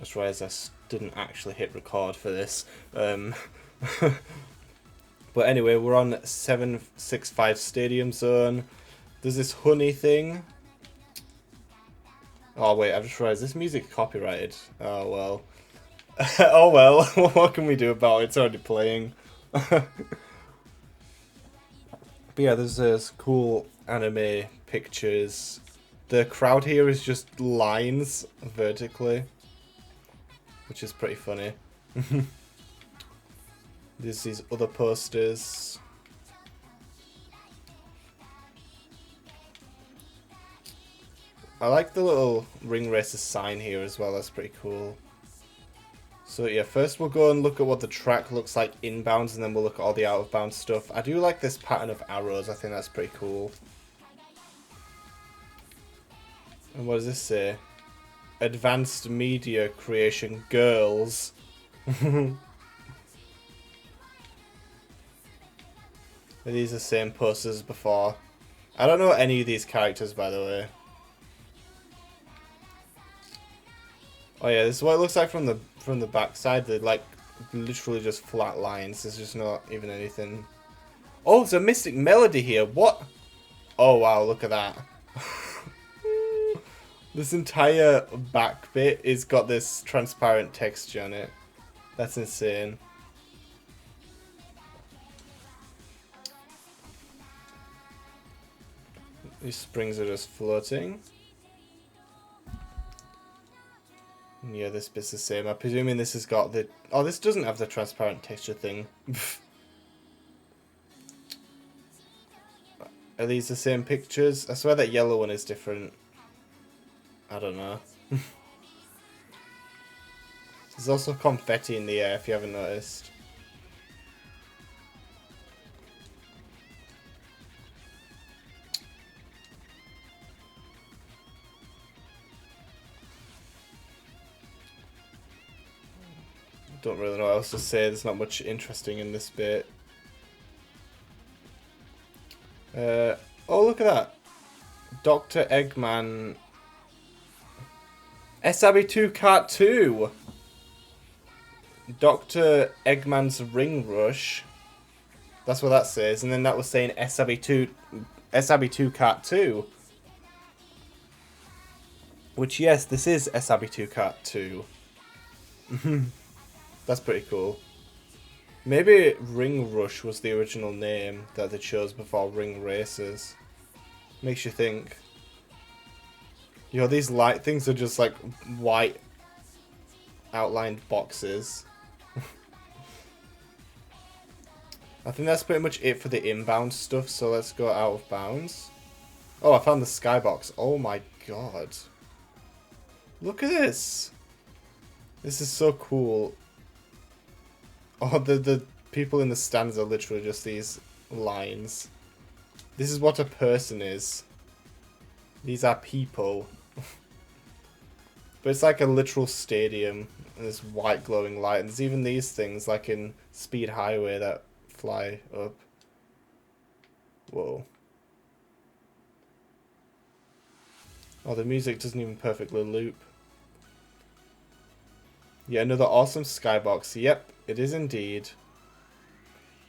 just realised I didn't actually hit record for this. But anyway, we're on 765 Stadium Zone. There's this honey thing. Oh wait, I've just realised this music copyrighted. Oh well. Oh well, what can we do about it? It's already playing. But yeah, there's this cool anime pictures. The crowd here is just lines vertically, which is pretty funny. There's these other posters. I like the little Ring Racers sign here as well, that's pretty cool. So yeah, first we'll go and look at what the track looks like inbounds, and then we'll look at all the out-of-bounds stuff. I do like this pattern of arrows, I think that's pretty cool. And what does this say? Advanced Media Creation Girls. Are these the same posters as before? I don't know any of these characters, by the way. Oh yeah, this is what it looks like from the back side. They're like literally just flat lines. There's just not even anything. Oh, there's a Mystic Melody here. What? Oh wow, look at that. This entire back bit is got this transparent texture on it. That's insane. These springs are just floating. Yeah, this bit's the same. I'm presuming this has got the... Oh, this doesn't have the transparent texture thing. Are these the same pictures? I swear that yellow one is different. I don't know. There's also confetti in the air, if you haven't noticed. Don't really know what else to say. There's not much interesting in this bit. Oh, look at that. Dr. Eggman. SRB2 Kart 2. Dr. Eggman's Ring Rush. That's what that says. And then that was saying SRB2 Kart 2. Which, yes, this is SRB2 Kart 2. That's pretty cool. Maybe Ring Rush was the original name that they chose before Ring Racers. Makes you think. You know, these light things are just like white outlined boxes. I think that's pretty much it for the inbound stuff, so let's go out of bounds. Oh, I found the skybox. Oh my god. Look at this. This is so cool. Oh, the people in the stands are literally just these lines. This is what a person is. These are people. But it's like a literal stadium. And this white glowing light. And there's even these things like in Speed Highway that fly up. Whoa. Oh, the music doesn't even perfectly loop. Yeah, another awesome skybox. Yep, it is indeed.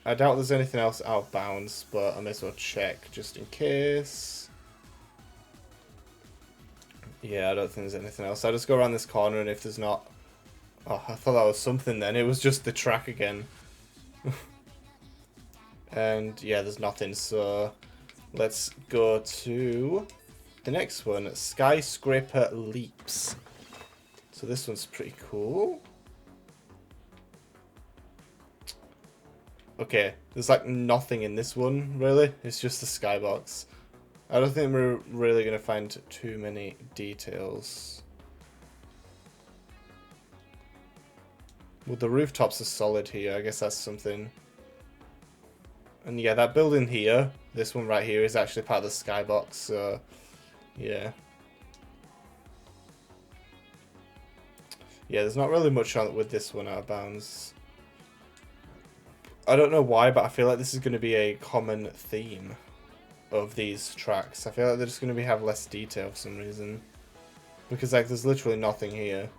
I doubt there's anything else out of bounds, but I may as well check just in case. Yeah, I don't think there's anything else. I'll just go around this corner, and if there's not... Oh, I thought that was something then. It was just the track again. And yeah, there's nothing, so let's go to the next one. Skyscraper Leaps. So this one's pretty cool. Okay, there's like nothing in this one, really. It's just the skybox. I don't think we're really going to find too many details. Well, the rooftops are solid here. I guess that's something. And yeah, that building here, this one right here, is actually part of the skybox, so yeah. Yeah, there's not really much on it with this one out of bounds. I don't know why, but I feel like this is going to be a common theme of these tracks. I feel like they're just going to have less detail for some reason. Because like there's literally nothing here.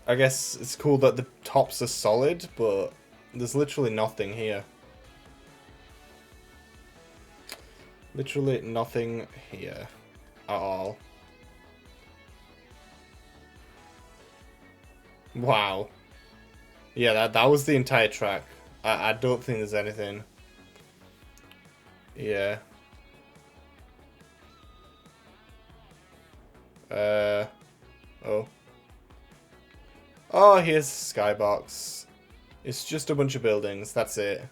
I guess it's cool that the tops are solid, but there's literally nothing here. Literally nothing here at all. Wow. Yeah, that was the entire track. I don't think there's anything. Yeah. Oh. Oh, here's skybox. It's just a bunch of buildings, that's it.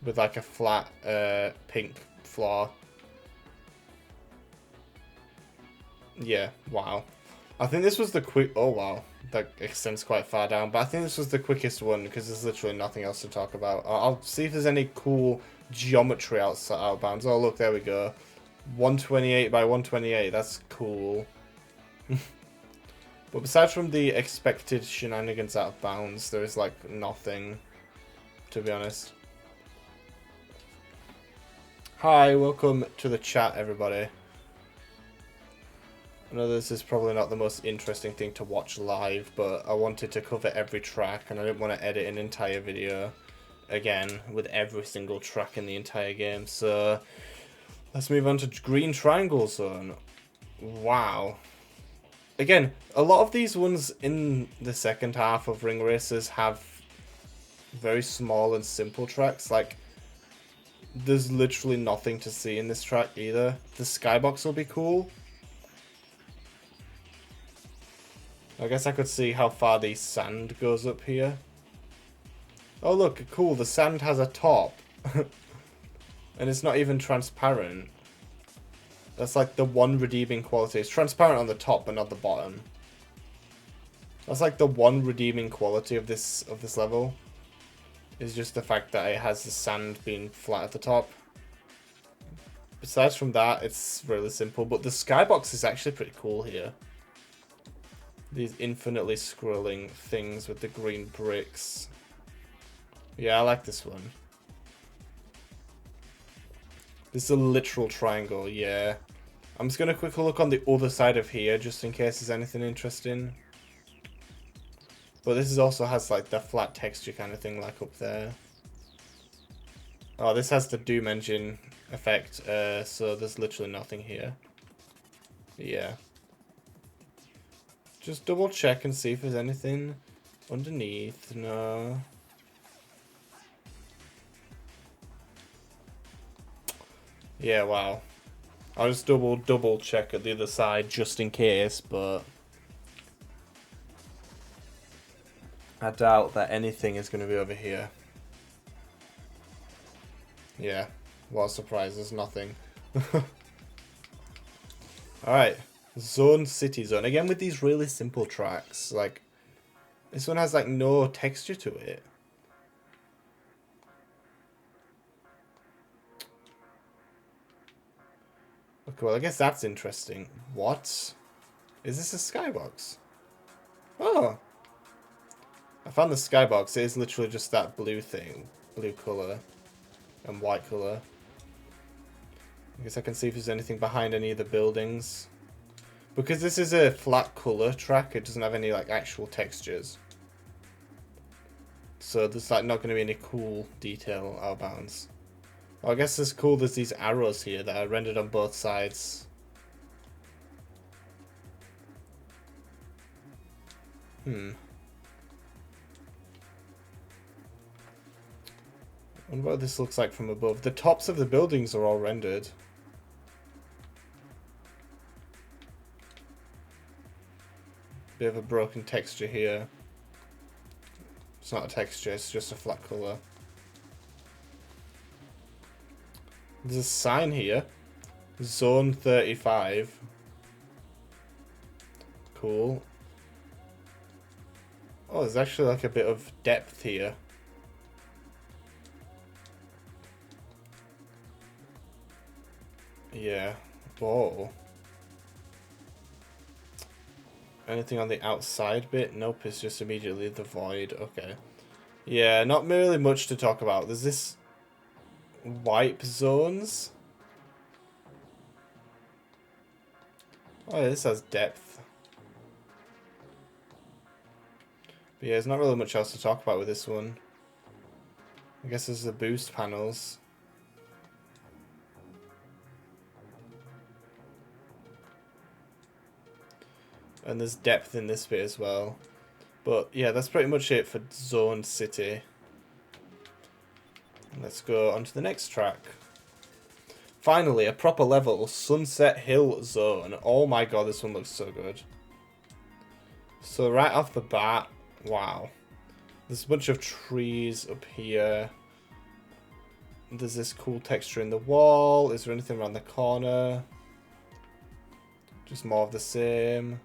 With like a flat, pink floor. Yeah, wow. I think this was the quick... Oh, wow. That extends quite far down. But I think this was the quickest one because there's literally nothing else to talk about. I'll see if there's any cool geometry outbounds. Oh, look, there we go. 128 by 128. That's cool. But besides from the expected shenanigans out of bounds, there is, like, nothing, to be honest. Hi, welcome to the chat, everybody. I know this is probably not the most interesting thing to watch live, but I wanted to cover every track, and I didn't want to edit an entire video, again, with every single track in the entire game. So, let's move on to Green Triangle Zone. Wow. Again, a lot of these ones in the second half of Ring Racers have very small and simple tracks. Like, there's literally nothing to see in this track either. The skybox will be cool. I guess I could see how far the sand goes up here. Oh look, cool, the sand has a top. And it's not even transparent. That's like the one redeeming quality. It's transparent on the top but not the bottom. That's like the one redeeming quality of this level. Is just the fact that it has the sand being flat at the top. Besides from that, it's really simple. But the skybox is actually pretty cool here. These infinitely scrolling things with the green bricks. Yeah, I like this one. This is a literal triangle, yeah. I'm just going to quickly look on the other side of here, just in case there's anything interesting. But this is also has like the flat texture kind of thing, like up there. Oh, this has the Doom engine effect, so there's literally nothing here. Yeah. Just double check and see if there's anything underneath. No. Yeah, wow. I'll just double check at the other side just in case, but I doubt that anything is going to be over here. Yeah. What a surprise, there's nothing. Alright. Zone City Zone. Again with these really simple tracks. Like, this one has like no texture to it. Okay, well I guess that's interesting. What? Is this a skybox? Oh! I found the skybox. It is literally just that blue thing. Blue colour. And white colour. I guess I can see if there's anything behind any of the buildings. Because this is a flat colour track, it doesn't have any like actual textures. So there's like not going to be any cool detail outbounds. Well, I guess it's cool there's these arrows here that are rendered on both sides. I wonder what this looks like from above. The tops of the buildings are all rendered. Bit of a broken texture here. It's not a texture, it's just a flat colour. There's a sign here. Zone 35. Cool. Oh, there's actually like a bit of depth here. Yeah. Whoa. Anything on the outside bit? Nope, it's just immediately the void. Okay. Yeah, not really much to talk about. There's this wipe zones. Oh, yeah, this has depth. But yeah, there's not really much else to talk about with this one. I guess there's the boost panels. And there's depth in this bit as well. But yeah, that's pretty much it for Zone City. Let's go on to the next track. Finally, a proper level, Sunset Hill Zone. Oh my god, this one looks so good. So right off the bat, wow. There's a bunch of trees up here. There's this cool texture in the wall. Is there anything around the corner? Just more of the same.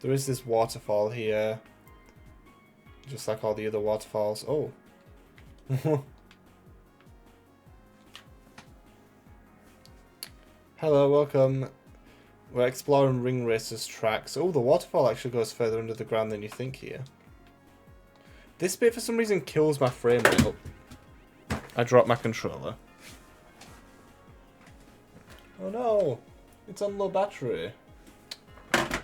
There is this waterfall here. Just like all the other waterfalls. Oh. Hello, welcome. We're exploring Ring Racers tracks. Oh, the waterfall actually goes further under the ground than you think here. This bit for some reason kills my frame rate. Oh. I dropped my controller. Oh no! It's on low battery. I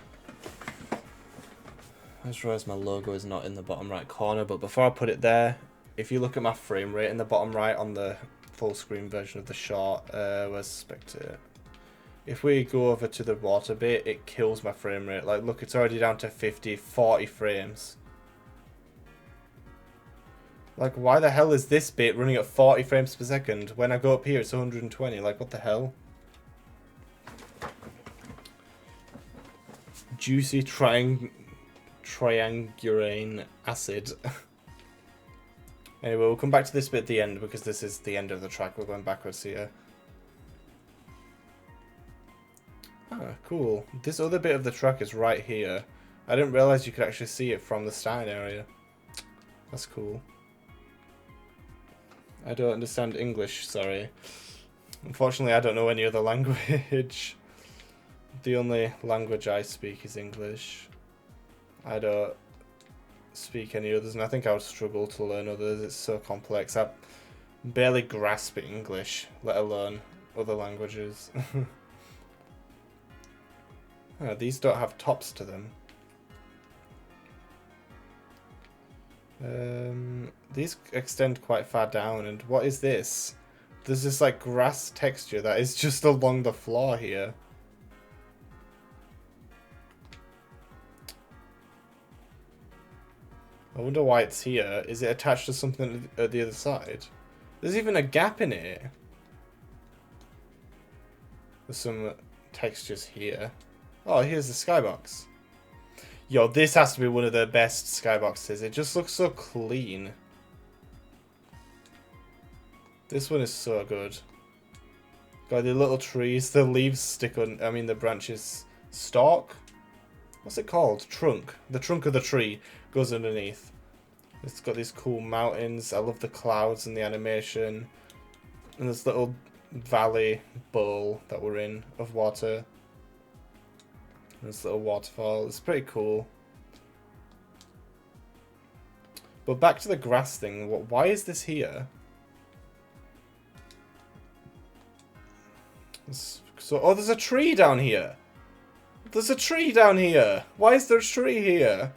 just realised my logo is not in the bottom right corner, but before I put it there, if you look at my frame rate in the bottom right on the full screen version of the short, where's Spectre? If we go over to the water bit, it kills my frame rate. Like, look, it's already down to 50, 40 frames. Like, why the hell is this bit running at 40 frames per second? When I go up here, it's 120. Like, what the hell? Juicy triangulane acid. Anyway, we'll come back to this bit at the end because this is the end of the track. We're going backwards here. Ah, cool. This other bit of the track is right here. I didn't realise you could actually see it from the starting area. That's cool. I don't understand English, sorry. Unfortunately, I don't know any other language. The only language I speak is English. I don't speak any others, and I think I would struggle to learn others. It's so complex. I barely grasp English, let alone other languages. Oh, these don't have tops to them. These extend quite far down, and what is this? There's this like grass texture that is just along the floor here. I wonder why it's here. Is it attached to something at the other side? There's even a gap in it. There's some textures here. Oh, here's the skybox. Yo, this has to be one of the best skyboxes. It just looks so clean. This one is so good. Got the little trees. The leaves stick on, I mean the branches. Stalk? What's it called? Trunk. The trunk of the tree goes underneath. It's got these cool mountains. I love the clouds and the animation. And this little valley bowl that we're in of water. This little waterfall. It's pretty cool. But back to the grass thing. Why is this here? So, oh, there's a tree down here. There's a tree down here. Why is there a tree here?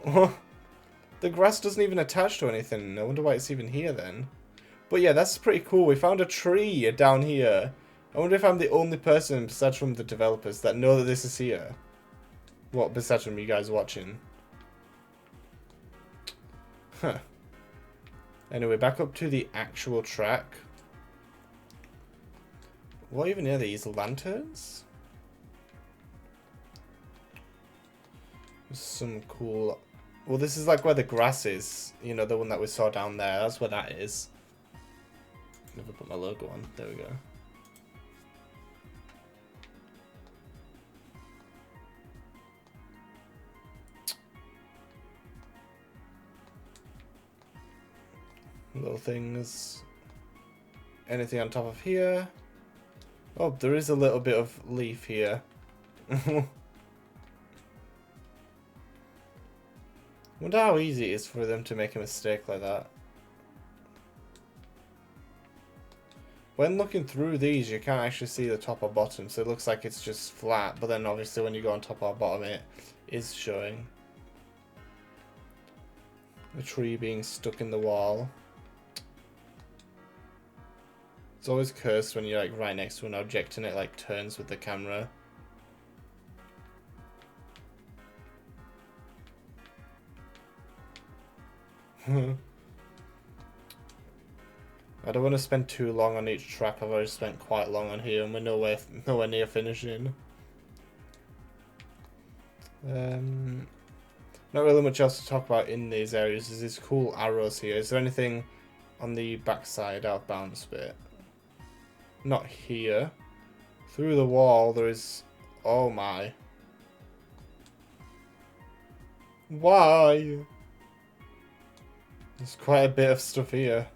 The grass doesn't even attach to anything. I wonder why it's even here then. But yeah, that's pretty cool. We found a tree down here. I wonder if I'm the only person, besides from the developers, that know that this is here. What, besides from you guys watching? Huh. Anyway, back up to the actual track. What even are these? Lanterns? There's some cool... Well, this is like where the grass is. You know, the one that we saw down there. That's where that is. Never put my logo on. There we go. Little things. Anything on top of here? Oh, there is a little bit of leaf here. Wonder how easy it is for them to make a mistake like that. when looking through these, you can't actually see the top or bottom, so it looks like it's just flat, but then obviously when you go on top or bottom, it is showing. The tree being stuck in the wall. It's always cursed when you're like right next to an object and it like turns with the camera. I don't want to spend too long on each track. I've already spent quite long on here and we're nowhere near finishing. Not really much else to talk about in these areas. There's these cool arrows here. Is there anything on the backside out of bounds bit? Not here. Through the wall there is... Oh my. Why? There's quite a bit of stuff here.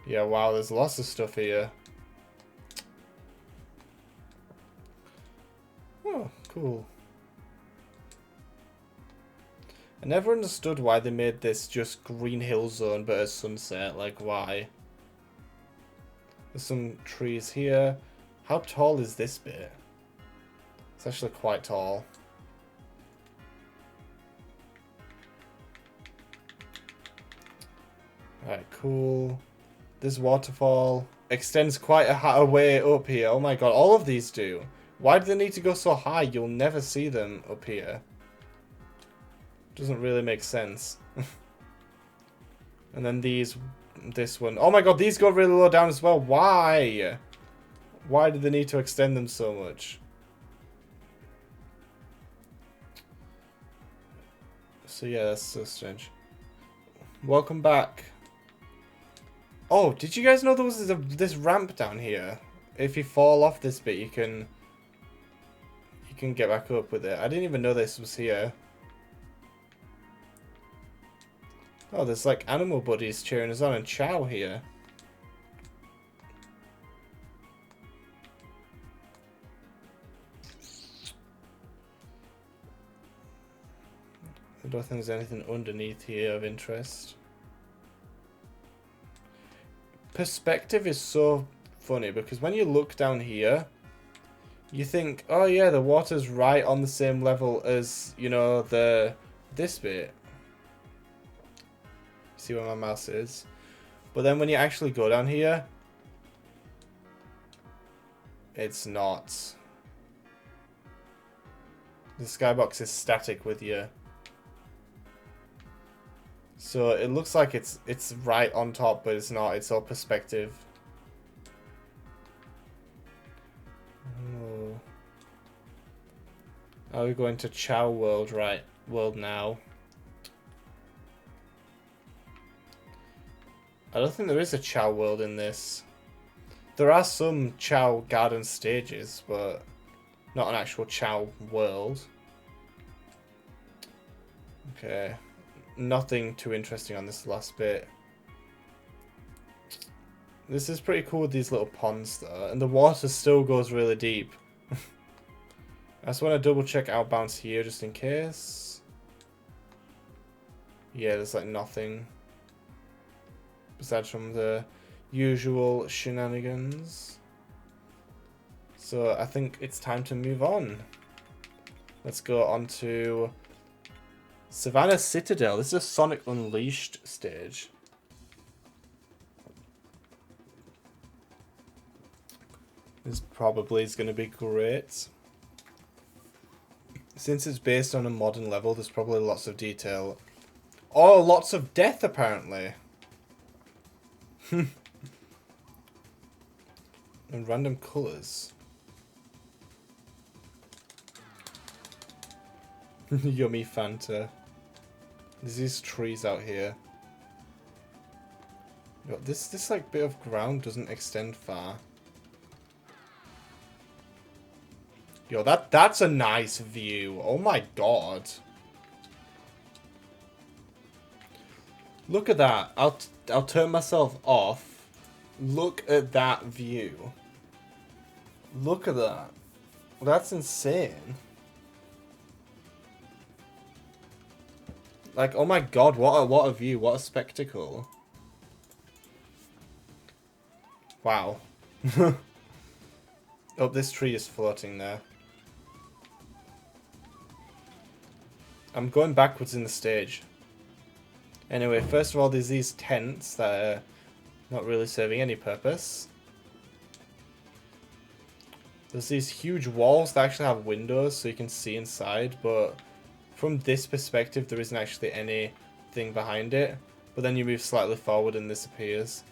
Yeah, wow, there's lots of stuff here. Oh, cool. I never understood why they made this just Green Hill Zone but at sunset. Like, why? There's some trees here. How tall is this bit? It's actually quite tall. Alright, cool. This waterfall extends quite a way up here. Oh my god, all of these do. Why do they need to go so high? You'll never see them up here. Doesn't really make sense. And then this one. Oh my god, these go really low down as well. Why? Why do they need to extend them so much? So yeah, that's so strange. Welcome back. Oh, did you guys know there was this ramp down here? If you fall off this bit, you can get back up with it. I didn't even know this was here. Oh, there's like animal buddies cheering us on and Chow here. I don't think there's anything underneath here of interest. Perspective is so funny because when you look down here, you think, oh yeah, the water's right on the same level as, you know, this bit. See where my mouse is? But then when you actually go down here, it's not. The skybox is static with you. So it looks like it's right on top, but it's not. It's all perspective. Oh. Are we going to Chow World now? I don't think there is a Chow World in this. There are some Chow Garden stages, but not an actual Chow World. Okay. Nothing too interesting on this last bit. This is pretty cool with these little ponds though, and the water still goes really deep. I just want to double check outbounds here just in case. Yeah, there's like nothing besides from the usual shenanigans. So I think it's time to move on. Let's go on to Savannah Citadel. This is a Sonic Unleashed stage. This probably is going to be great. Since it's based on a modern level, there's probably lots of detail. Oh, lots of death apparently. And random colours. Yummy Fanta. There's these trees out here. This like bit of ground doesn't extend far. Yo, that's a nice view. Oh my god. Look at that. I'll turn myself off. Look at that view. Look at that. That's insane. Like, oh my god, what a view, what a spectacle. Wow. Oh, this tree is floating there. I'm going backwards in the stage. Anyway, first of all, there's these tents that are not really serving any purpose. There's these huge walls that actually have windows so you can see inside, but from this perspective there isn't actually anything behind it. But then you move slightly forward and this appears.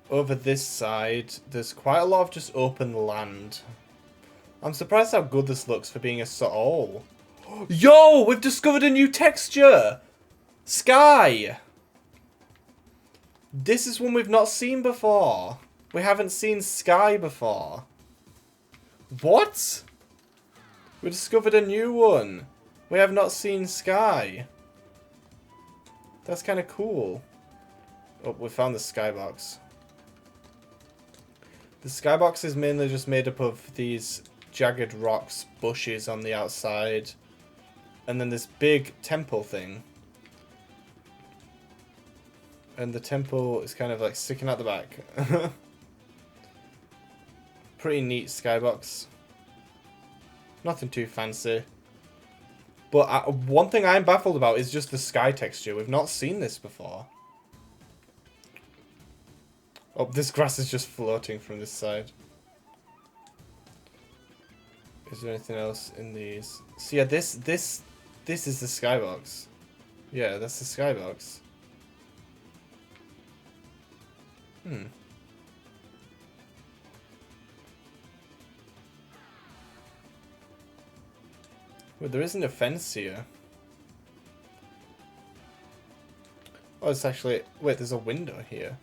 Over this side, there's quite a lot of just open land. I'm surprised how good this looks for being a oh. Yo, we've discovered a new texture! Sky! This is one we've not seen before. We haven't seen sky before. What? We discovered a new one. We have not seen sky. That's kind of cool. Oh, we found the skybox. The skybox is mainly just made up of these jagged rocks, bushes on the outside, and then this big temple thing. And the temple is kind of like sticking out the back. Pretty neat skybox. Nothing too fancy. But one thing I'm baffled about is just the sky texture. We've not seen this before. Oh, this grass is just floating from this side. Is there anything else in these? So yeah, this is the skybox. Yeah, that's the skybox. Well, there isn't a fence here. Oh, it's actually... Wait, there's a window here.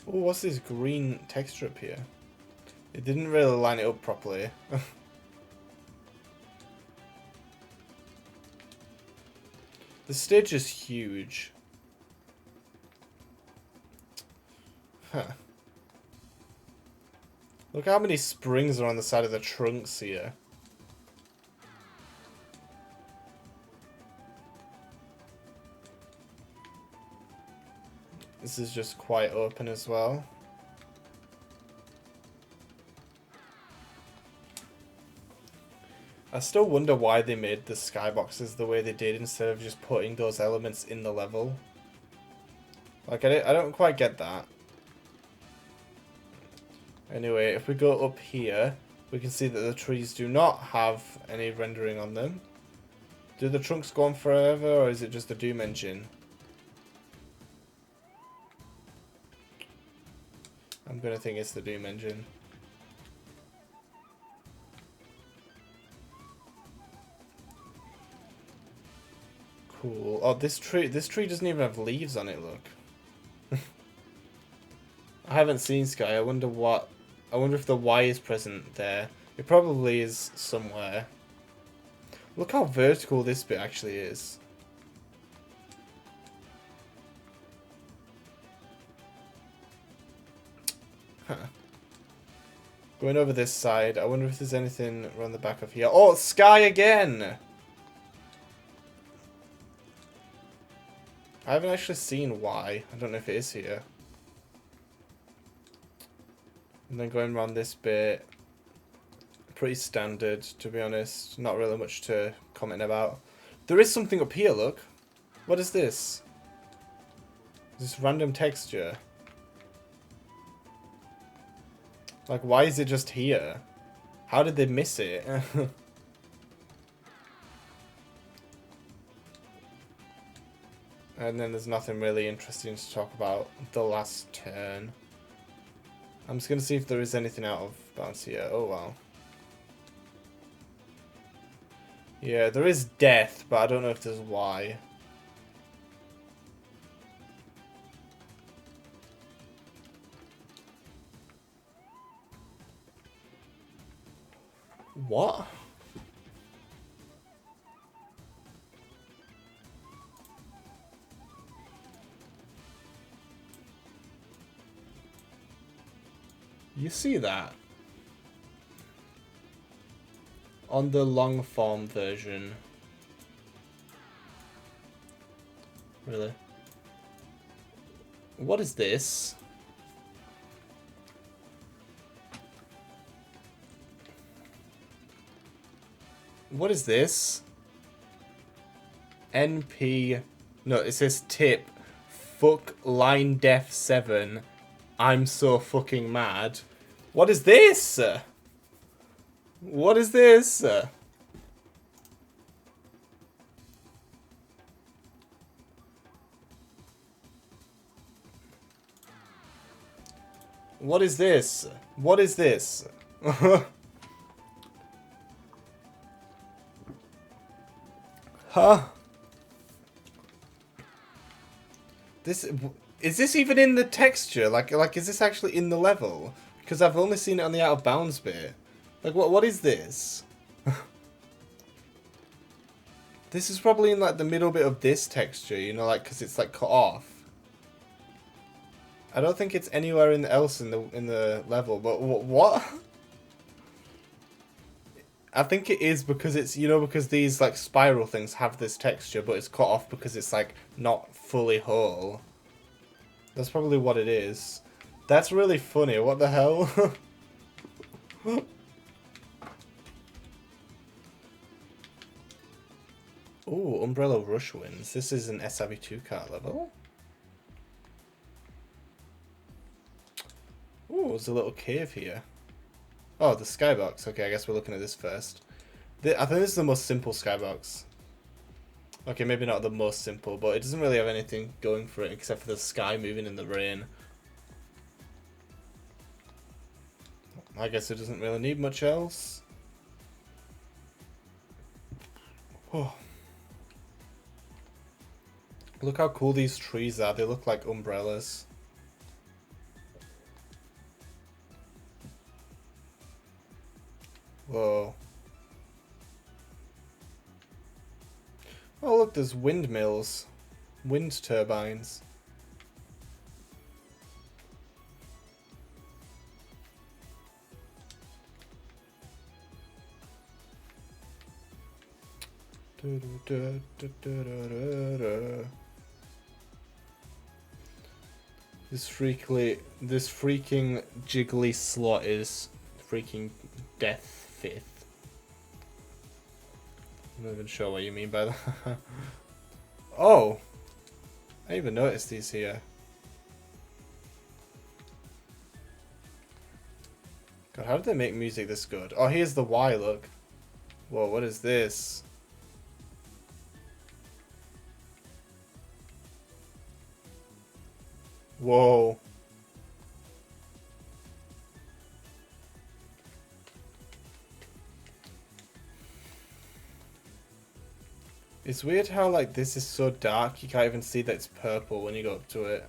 Oh, what's this green texture up here? It didn't really line it up properly. The stage is huge. Huh. Look how many springs are on the side of the trunks here. This is just quite open as well. I still wonder why they made the skyboxes the way they did instead of just putting those elements in the level. Like, I don't quite get that. Anyway, if we go up here, we can see that the trees do not have any rendering on them. Do the trunks go on forever, or is it just a Doom engine? I'm gonna think it's the Doom engine. Cool. Oh, this tree doesn't even have leaves on it, look. I haven't seen sky. I wonder if the Y is present there. It probably is somewhere. Look how vertical this bit actually is. Huh. Going over this side, I wonder if there's anything around the back of here. Oh, sky again! I haven't actually seen Y. I don't know if it is here. And then going around this bit, pretty standard, to be honest. Not really much to comment about. There is something up here, look. What is this? This random texture. Like, why is it just here? How did they miss it? And then there's nothing really interesting to talk about the last turn. I'm just going to see if there is anything out of bounds here. Oh, wow. Yeah, there is death, but I don't know if there's why. What? You see that? On the long form version. Really? What is this? What is this? NP... No, it says tip. Fuck line def 7. I'm so fucking mad. What is this? What is this? What is this? What is this? Huh? This is this even in the texture? Like is this actually in the level? Because I've only seen it on the out of bounds bit. Like what is this? This is probably in like the middle bit of this texture, you know, like because it's like cut off. I don't think it's anywhere else in the level, but what? I think it is because it's, you know, because these like spiral things have this texture, but it's cut off because it's like not fully whole. That's probably what it is. That's really funny. What the hell? Ooh, Umbrella Rush Winds. This is an SRB2 card level. Ooh, there's a little cave here. Oh, the skybox. Okay, I guess we're looking at this first. I think this is the most simple skybox. Okay, maybe not the most simple, but it doesn't really have anything going for it except for the sky moving in the rain. I guess it doesn't really need much else. Oh. Look how cool these trees are. They look like umbrellas. Whoa. Oh look, there's windmills. Wind turbines. This freaking jiggly slot is freaking death fifth. I'm not even sure what you mean by that. Oh! I didn't even notice these here. God, how did they make music this good? Oh, here's the Y, look. Whoa, what is this? Whoa. It's weird how, like, this is so dark, you can't even see that it's purple when you go up to it.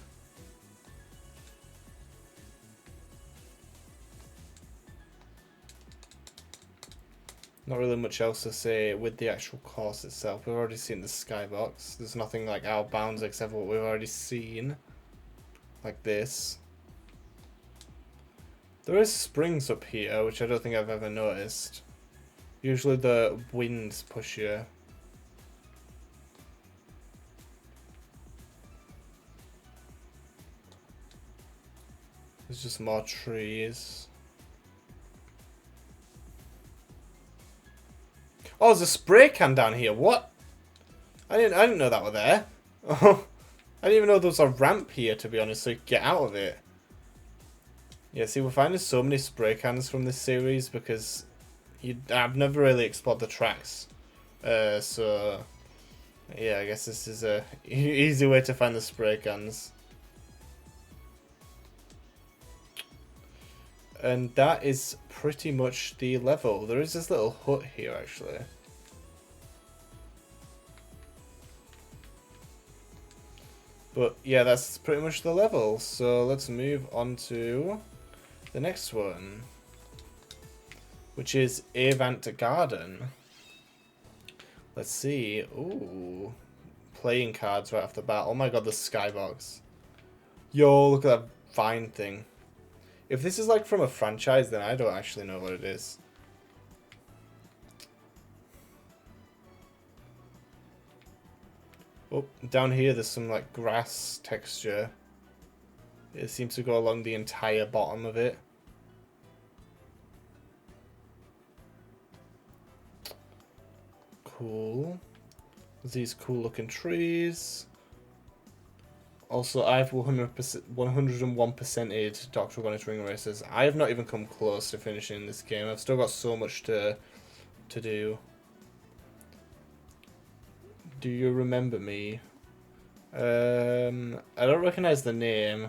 Not really much else to say with the actual course itself. We've already seen the skybox. There's nothing, like, out of bounds except for what we've already seen. Like this. There is springs up here, which I don't think I've ever noticed. Usually the winds push you. There's just more trees. Oh, there's a spray can down here. What? I didn't know that were there. Oh, I didn't even know there was a ramp here, to be honest, so you could get out of it. Yeah, see, we're finding so many spray cans from this series because I've never really explored the tracks. So yeah, I guess this is a easy way to find the spray cans. And that is pretty much the level. There is this little hut here, actually. But yeah, that's pretty much the level. So let's move on to the next one, which is Avant Garden. Let's see. Ooh, playing cards right off the bat. Oh my god, the skybox. Yo, look at that vine thing. If this is like from a franchise, then I don't actually know what it is. Oh, down here there's some like grass texture. It seems to go along the entire bottom of it. Cool. There's these cool looking trees. Also, I've 101%ed Dr. Robotnik Ring Racers. I have not even come close to finishing this game. I've still got so much to do. Do you remember me? I don't recognize the name,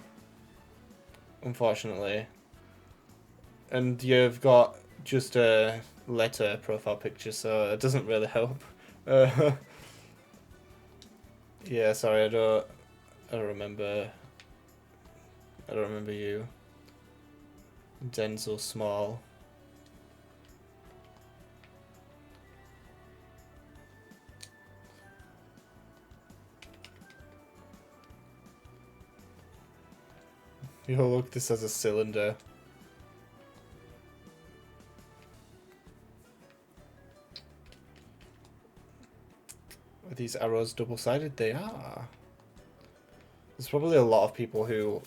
unfortunately. And you've got just a letter profile picture, so it doesn't really help. Yeah, sorry, I don't remember. I don't remember you. Denzel Small. Yo, look, this has a cylinder. Are these arrows double-sided? They are. There's probably a lot of people who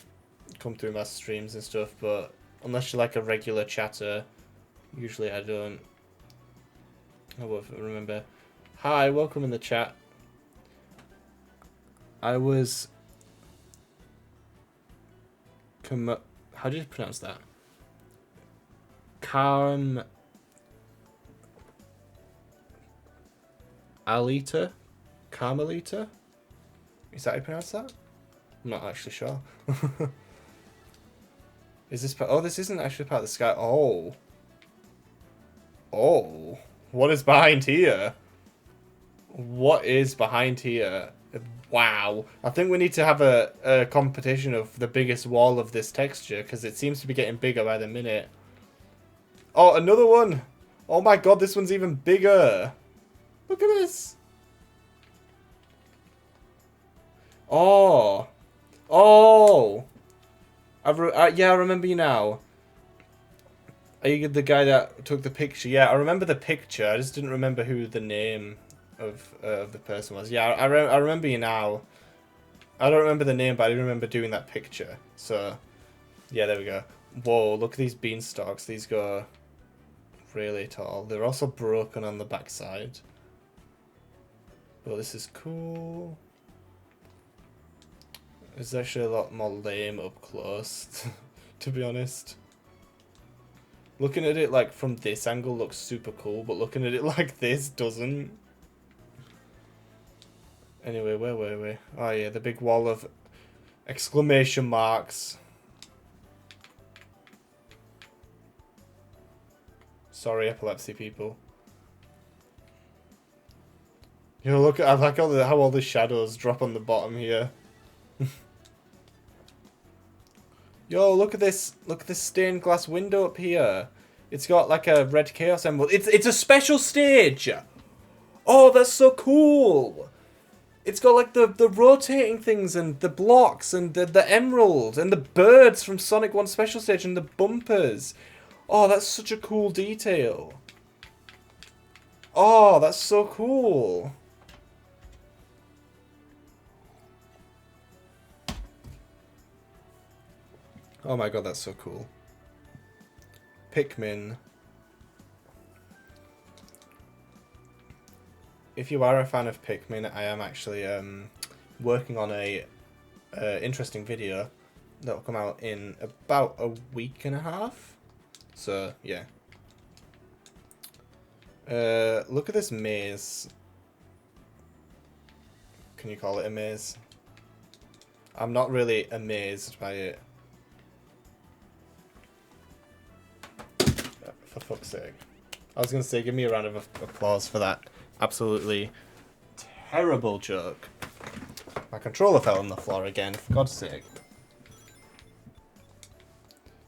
come through my streams and stuff, but unless you're like a regular chatter, usually I don't. I won't remember. Hi, welcome in the chat. I was... How do you pronounce that? Carmelita? Is that how you pronounce that? I'm not actually sure. Is this part? Oh, this isn't actually part of the sky. Oh. Oh. What is behind here? What is behind here? Wow. I think we need to have a competition of the biggest wall of this texture, because it seems to be getting bigger by the minute. Oh, another one. Oh my god, this one's even bigger. Look at this. Oh. Oh. Yeah, I remember you now. Are you the guy that took the picture? Yeah, I remember the picture. I just didn't remember who the name of the person was. Yeah, I remember you now. I don't remember the name, but I do remember doing that picture. So, yeah, there we go. Whoa, look at these beanstalks. These go really tall. They're also broken on the backside. Well, this is cool. It's actually a lot more lame up close, to be honest. Looking at it like from this angle looks super cool, but looking at it like this doesn't. Anyway, where were we? Oh yeah, the big wall of exclamation marks. Sorry, epilepsy people. You know, look at, I like how all the shadows drop on the bottom here. Yo, look at this stained glass window up here. It's got like a red chaos emerald. It's a special stage. Oh, that's so cool. It's got like the rotating things and the blocks and the emerald and the birds from Sonic 1 special stage and the bumpers. Oh, that's such a cool detail. Oh, that's so cool. Oh my god, that's so cool. Pikmin. If you are a fan of Pikmin, I am actually working on a interesting video that will come out in about a week and a half. So, yeah. Look at this maze. Can you call it a maze? I'm not really amazed by it. For fuck's sake. I was going to say, give me a round of applause for that absolutely terrible joke. My controller fell on the floor again, for God's sake.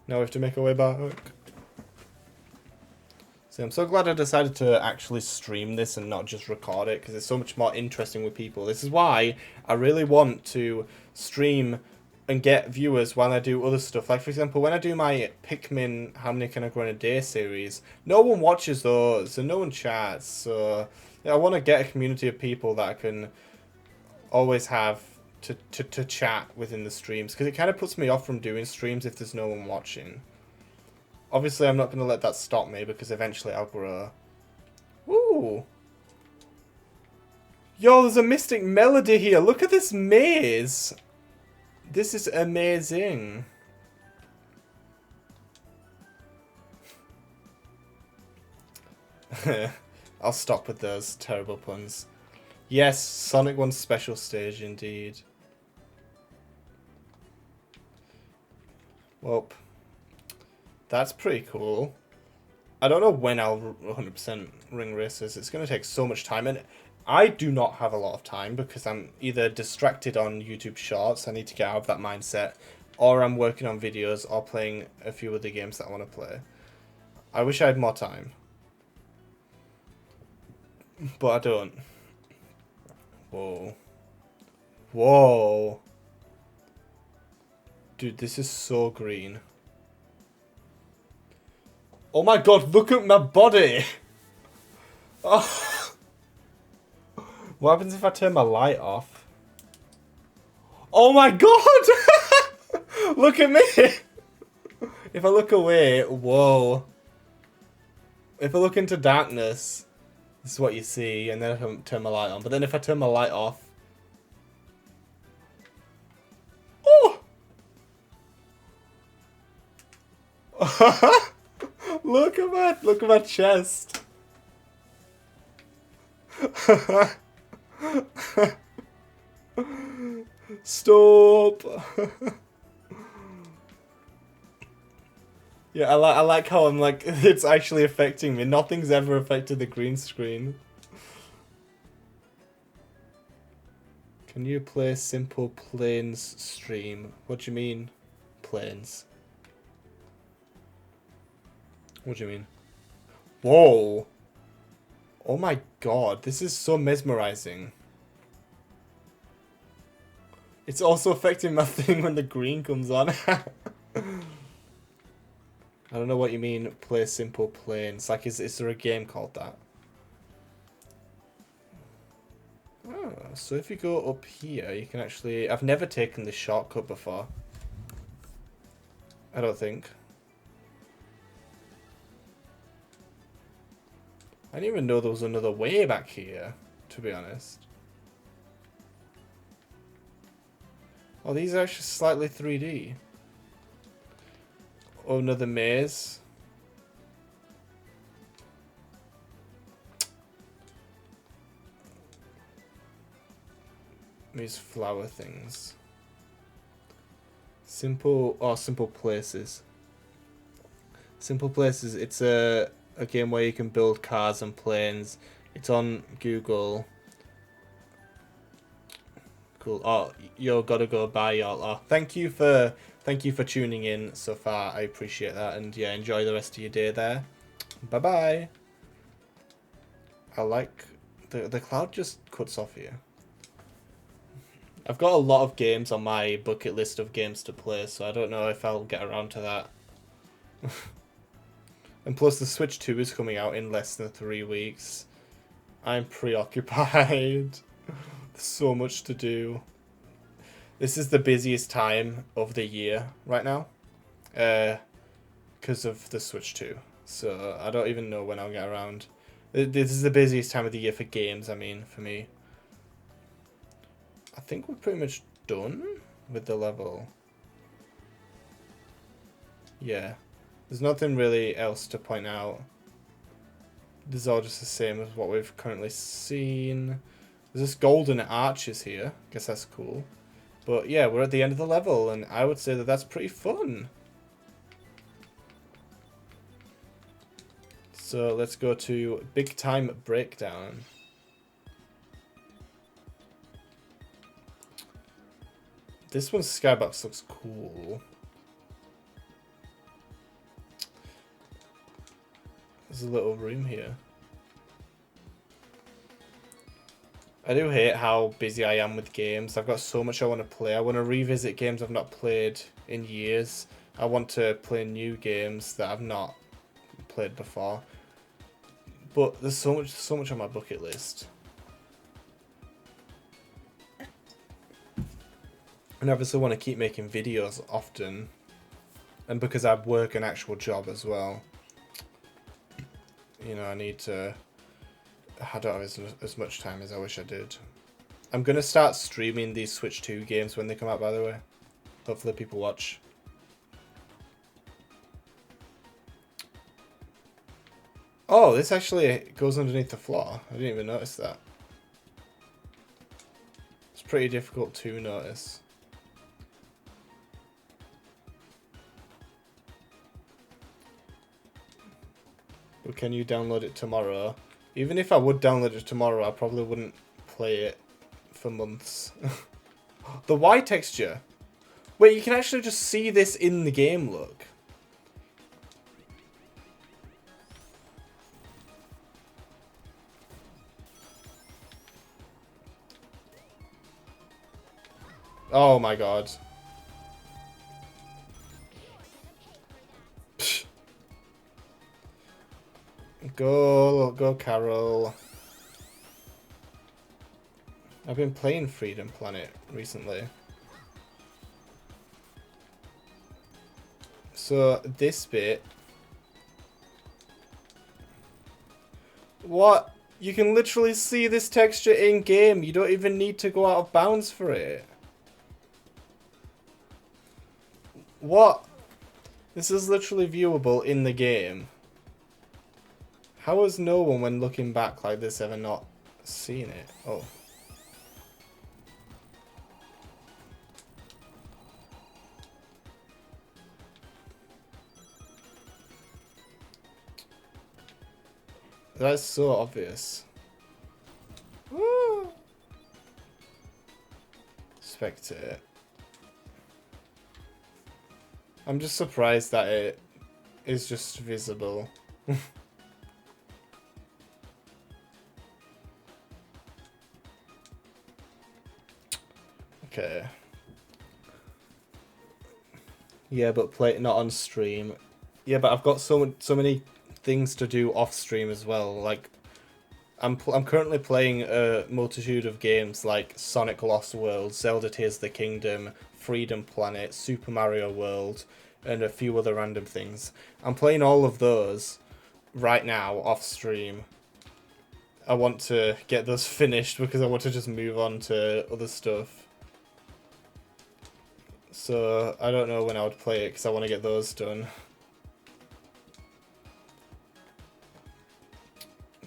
Now we have to make our way back. See, I'm so glad I decided to actually stream this and not just record it, because it's so much more interesting with people. This is why I really want to stream and get viewers while I do other stuff. Like, for example, when I do my Pikmin How Many Can I Grow in a Day series, no one watches those and no one chats. So yeah, I want to get a community of people that I can always have to chat within the streams, because it kind of puts me off from doing streams if there's no one watching. Obviously, I'm not going to let that stop me, because eventually I'll grow. Ooh. Yo, there's a Mystic Melody here. Look at this maze. This is amazing. I'll stop with those terrible puns. Yes, Sonic 1 special stage indeed. Well, that's pretty cool. I don't know when I'll 100% Ring Racers. It's going to take so much time, and I do not have a lot of time because I'm either distracted on YouTube Shorts, I need to get out of that mindset, or I'm working on videos or playing a few other games that I want to play. I wish I had more time. But I don't. Whoa. Whoa. Dude, this is so green. Oh my god, look at my body! Oh. What happens if I turn my light off? Oh my god! Look at me! If I look away, whoa. If I look into darkness, this is what you see, and then I can turn my light on. But then if I turn my light off... Oh! Look at my chest. Stop. Yeah, I like how I'm like, it's actually affecting me. Nothing's ever affected the green screen. Can you play simple planes stream? What do you mean, planes? What do you mean? Whoa. Oh my god, this is so mesmerizing. It's also affecting my thing when the green comes on. I don't know what you mean, play simple planes. Like, is there a game called that? Oh, so if you go up here, you can actually... I've never taken this shortcut before. I don't think. I didn't even know there was another way back here, to be honest. Oh, these are actually slightly 3D. Oh, another maze. These flower things. Simple places. Simple Places, it's a game where you can build cars and planes. It's on Google. Cool. Oh, you gotta go bye, y'all. Oh, thank you for tuning in so far. I appreciate that, and yeah, enjoy the rest of your day there. Bye bye. I like the cloud just cuts off here. I've got a lot of games on my bucket list of games to play, so I don't know if I'll get around to that. And plus the Switch 2 is coming out in less than 3 weeks. I'm preoccupied. There's so much to do. This is the busiest time of the year right now. Because of the Switch 2. So I don't even know when I'll get around. This is the busiest time of the year for games, I mean, for me. I think we're pretty much done with the level. Yeah. There's nothing really else to point out. This is all just the same as what we've currently seen. There's this golden arches here. Guess that's cool. But yeah, we're at the end of the level, and I would say that that's pretty fun. So let's go to Big Time Breakdown. This one's skybox looks cool. There's a little room here. I do hate how busy I am with games. I've got so much I want to play. I want to revisit games I've not played in years. I want to play new games that I've not played before. But there's so much on my bucket list. And obviously want to keep making videos often. And because I work an actual job as well. You know, I need to... I don't have as much time as I wish I did. I'm going to start streaming these Switch 2 games when they come out, by the way. Hopefully people watch. Oh, this actually goes underneath the floor. I didn't even notice that. It's pretty difficult to notice. But can you download it tomorrow? Even if I would download it tomorrow, I probably wouldn't play it for months. The Y texture. Wait, you can actually just see this in the game, look. Oh my god. Psh. Go, Carol. I've been playing Freedom Planet recently. So, this bit... What? You can literally see this texture in-game. You don't even need to go out of bounds for it. What? This is literally viewable in the game. How has no one, when looking back like this, ever not seen it? Oh. That's so obvious. Woo! Spectate. I'm just surprised that it is just visible. Okay. Yeah, but play it not on stream. Yeah, but I've got so many things to do off stream as well. Like, I'm currently playing a multitude of games like Sonic Lost World, Zelda Tears of the Kingdom, Freedom Planet, Super Mario World, and a few other random things. I'm playing all of those right now off stream. I want to get those finished because I want to just move on to other stuff. So I don't know when I would play it because I want to get those done.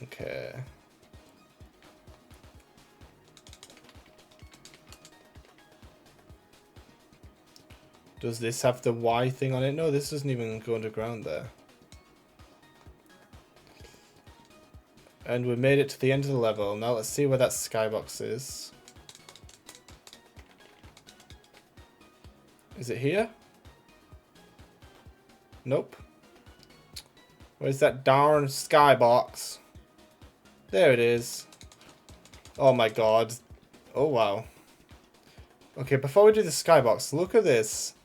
Okay. Does this have the Y thing on it? No, this doesn't even go underground there. And we made it to the end of the level. Now let's see where that skybox is. Is it here? Nope. Where's that darn skybox? There it is. Oh my god. Oh wow. Okay, before we do the skybox, look at this.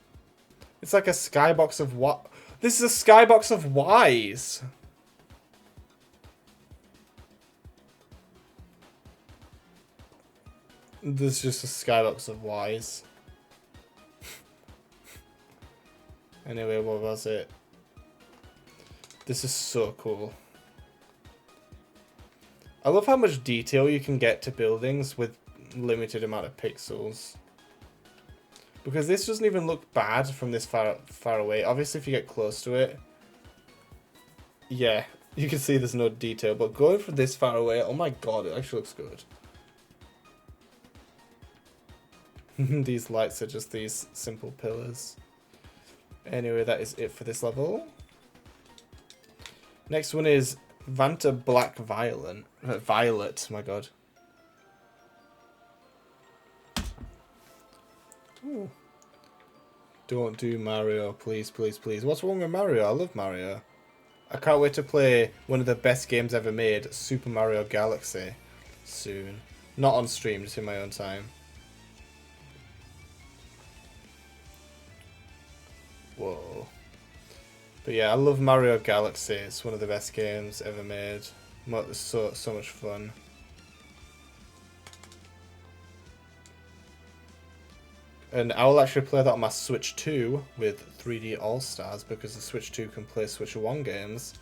It's like a skybox of what? This is a skybox of Ys. This is just a skybox of Ys. Anyway, what was it? This is so cool. I love how much detail you can get to buildings with limited amount of pixels. Because this doesn't even look bad from this far away. Obviously, if you get close to it, yeah, you can see there's no detail. But going from this far away, oh my god, it actually looks good. These lights are just these simple pillars. Anyway, that is it for this level. Next one is Vanta Black Violet, my god. Ooh. Don't do Mario, please, please, please. What's wrong with Mario? I love Mario. I can't wait to play one of the best games ever made, Super Mario Galaxy, soon. Not on stream, just in my own time. Whoa. But yeah, I love Mario Galaxy. It's one of the best games ever made. It's so much fun. And I will actually play that on my Switch 2 with 3D All-Stars because the Switch 2 can play Switch 1 games.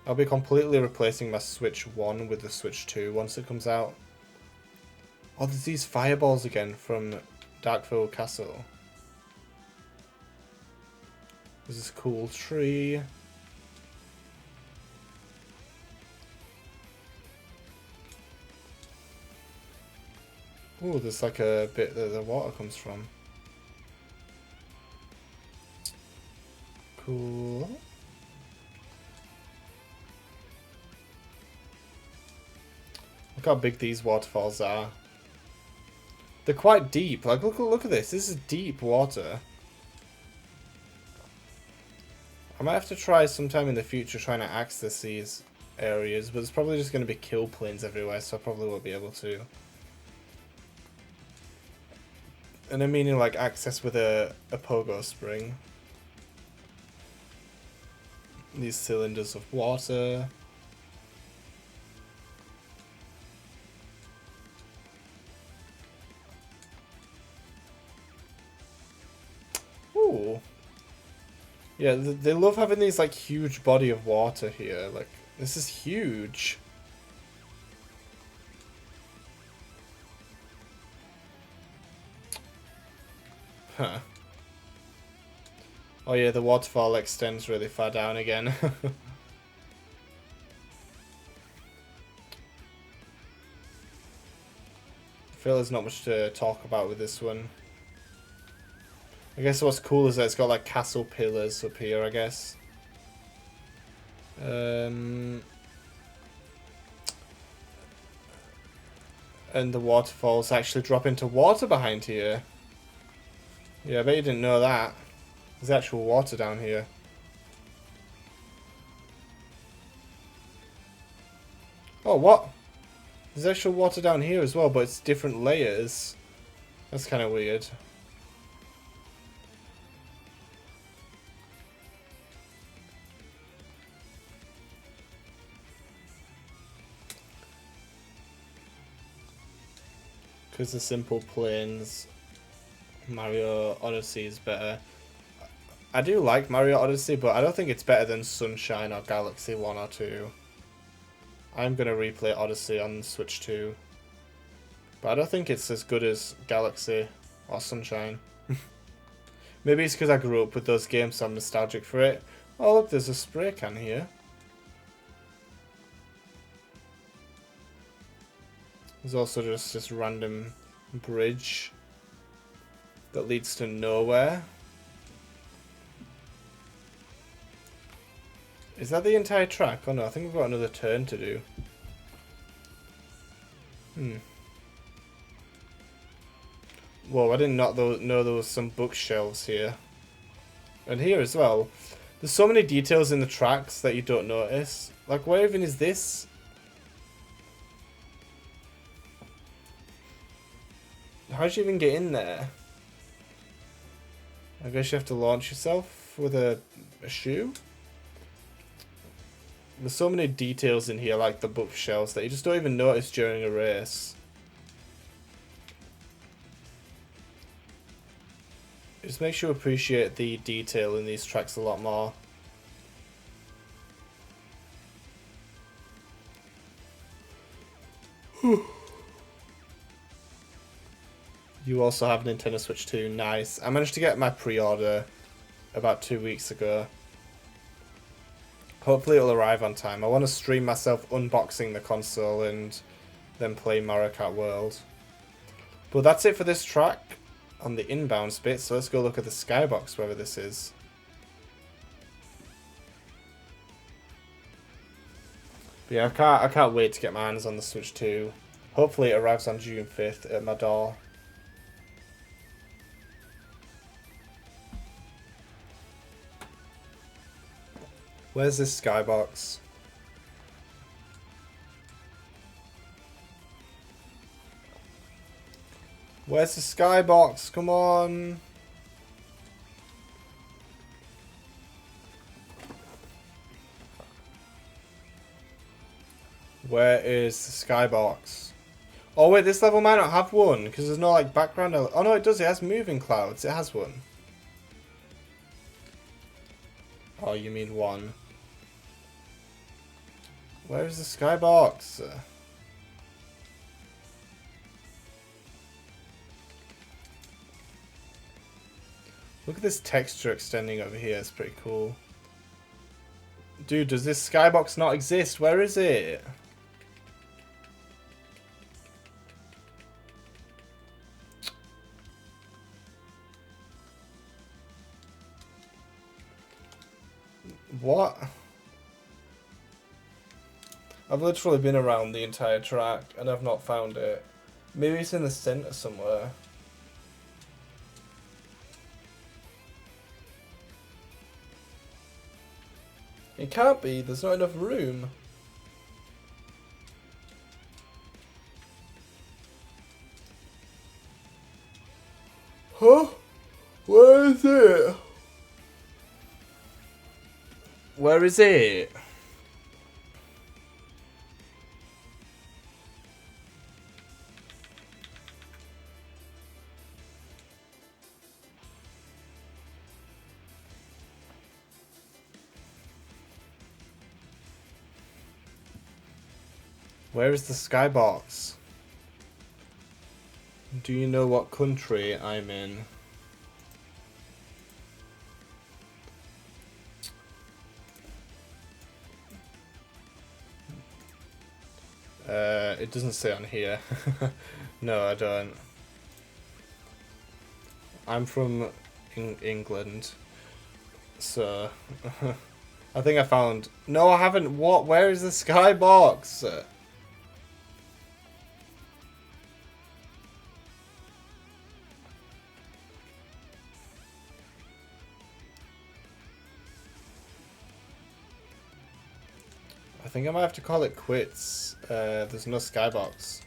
I'll be completely replacing my Switch 1 with the Switch 2 once it comes out. Oh, there's these fireballs again from Darkville Castle. There's this cool tree. Ooh, there's like a bit that the water comes from. Cool. Look how big these waterfalls are. They're quite deep. Like, look at this. This is deep water. I might have to try sometime in the future trying to access these areas, but there's probably just going to be kill planes everywhere, so I probably won't be able to. And I'm meaning like access with a pogo spring. These cylinders of water. Ooh. Yeah, they love having these like huge body of water here. Like, this is huge. Huh. Oh yeah, the waterfall extends really far down again. I feel there's not much to talk about with this one. I guess what's cool is that it's got like castle pillars up here, I guess. And the waterfalls actually drop into water behind here. Yeah, I bet you didn't know that. There's actual water down here. Oh, what? There's actual water down here as well, but it's different layers. That's kind of weird. Because the simple planes, Mario Odyssey is better. I do like Mario Odyssey, but I don't think it's better than Sunshine or Galaxy 1 or 2. I'm going to replay Odyssey on Switch 2. But I don't think it's as good as Galaxy or Sunshine. Maybe it's because I grew up with those games, so I'm nostalgic for it. Oh look, there's a spray can here. There's also just this random bridge that leads to nowhere. Is that the entire track? Oh no, I think we've got another turn to do. Whoa, I did not know there was some bookshelves here. And here as well. There's so many details in the tracks that you don't notice. Like, where even is this? How'd you even get in there? I guess you have to launch yourself with a shoe? There's so many details in here, like the bookshelves, that you just don't even notice during a race. It just makes you appreciate the detail in these tracks a lot more. You also have Nintendo Switch 2, nice. I managed to get my pre-order about 2 weeks ago. Hopefully it'll arrive on time. I want to stream myself unboxing the console and then play Mario Kart World. But that's it for this track on the inbounds bit, so let's go look at the skybox, wherever this is. But yeah, I can't wait to get my hands on the Switch 2. Hopefully it arrives on June 5th at my door. Where's this skybox? Where's the skybox? Come on. Where is the skybox? Oh wait, this level might not have one, because there's no like background. Oh no, it does, it has moving clouds. It has one. Oh, you mean one. Where is the skybox? Look at this texture extending over here, it's pretty cool. Dude, does this skybox not exist? Where is it? What? I've literally been around the entire track and I've not found it. Maybe it's in the center somewhere. It can't be, there's not enough room. Huh? Where is it? Where is it? Where is the skybox? Do you know what country I'm in? It doesn't say on here. No, I don't. I'm from England, so I think I found. No, I haven't. What? Where is the skybox? I think I might have to call it quits. There's no skybox.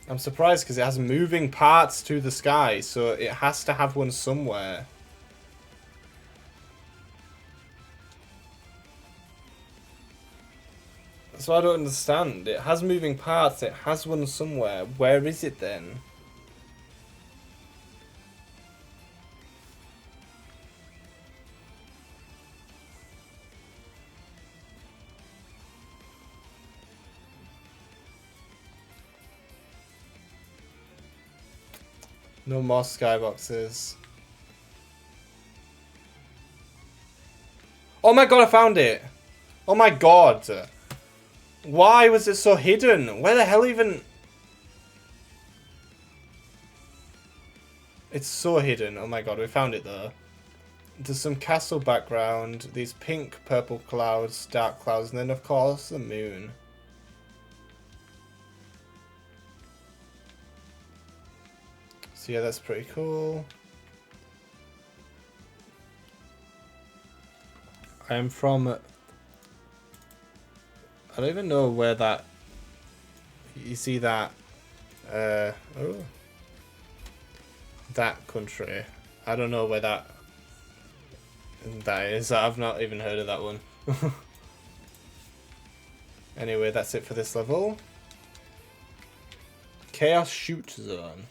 I'm surprised because it has moving parts to the sky, so it has to have one somewhere. So I don't understand. It has moving parts, it has one somewhere. Where is it then? No more skyboxes. Oh my god, I found it! Oh my god! Why was it so hidden? Where the hell even... It's so hidden. Oh my god, we found it though. There's some castle background, these pink, purple clouds, dark clouds, and then of course the moon. So yeah, that's pretty cool. I'm from... I don't even know where that... You see that... oh. That country. I don't know where that is. I've not even heard of that one. Anyway, that's it for this level. Chaos Shoot Zone.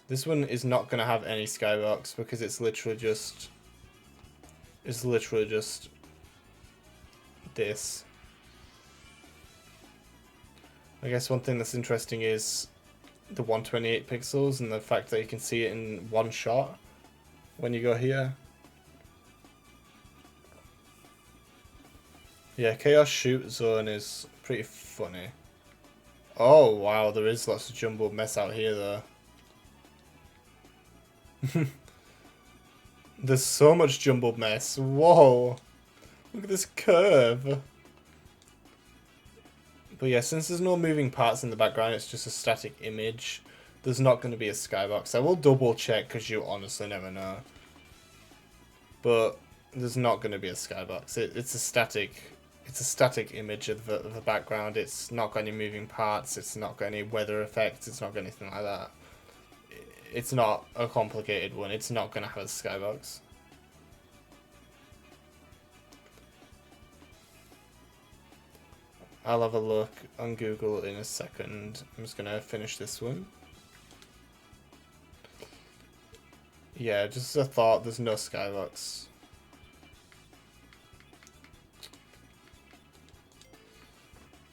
This one is not going to have any skybox because it's literally just... It's literally just... this. I guess one thing that's interesting is the 128 pixels and the fact that you can see it in one shot when you go here. Yeah, Chaos Shoot Zone is pretty funny. Oh wow, there is lots of jumbled mess out here though. There's so much jumbled mess. Whoa. Look at this curve. But yeah, since there's no moving parts in the background, it's just a static image. There's not going to be a skybox. I will double check because you honestly never know. But there's not going to be a skybox. It's a static image of the background. It's not got any moving parts. It's not got any weather effects. It's not got anything like that. It's not a complicated one. It's not going to have a skybox. I'll have a look on Google in a second. I'm just gonna finish this one. Yeah, just a thought, there's no skybox.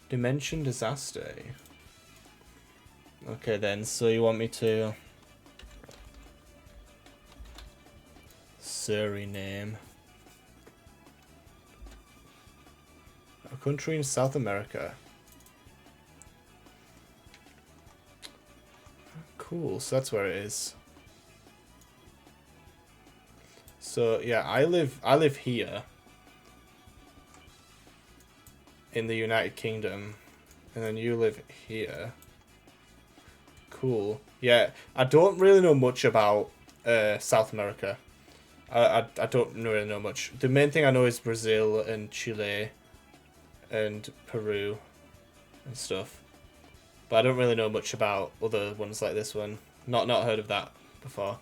Dimension disaster. Okay then, so you want me to... Suriname. A country in South America. Cool, so that's where it is. So yeah, I live here in the United Kingdom, and then you live here. Cool. Yeah, I don't really know much about South America. I don't really know much. The main thing I know is Brazil and Chile and Peru and stuff. But I don't really know much about other ones like this one. Not heard of that before.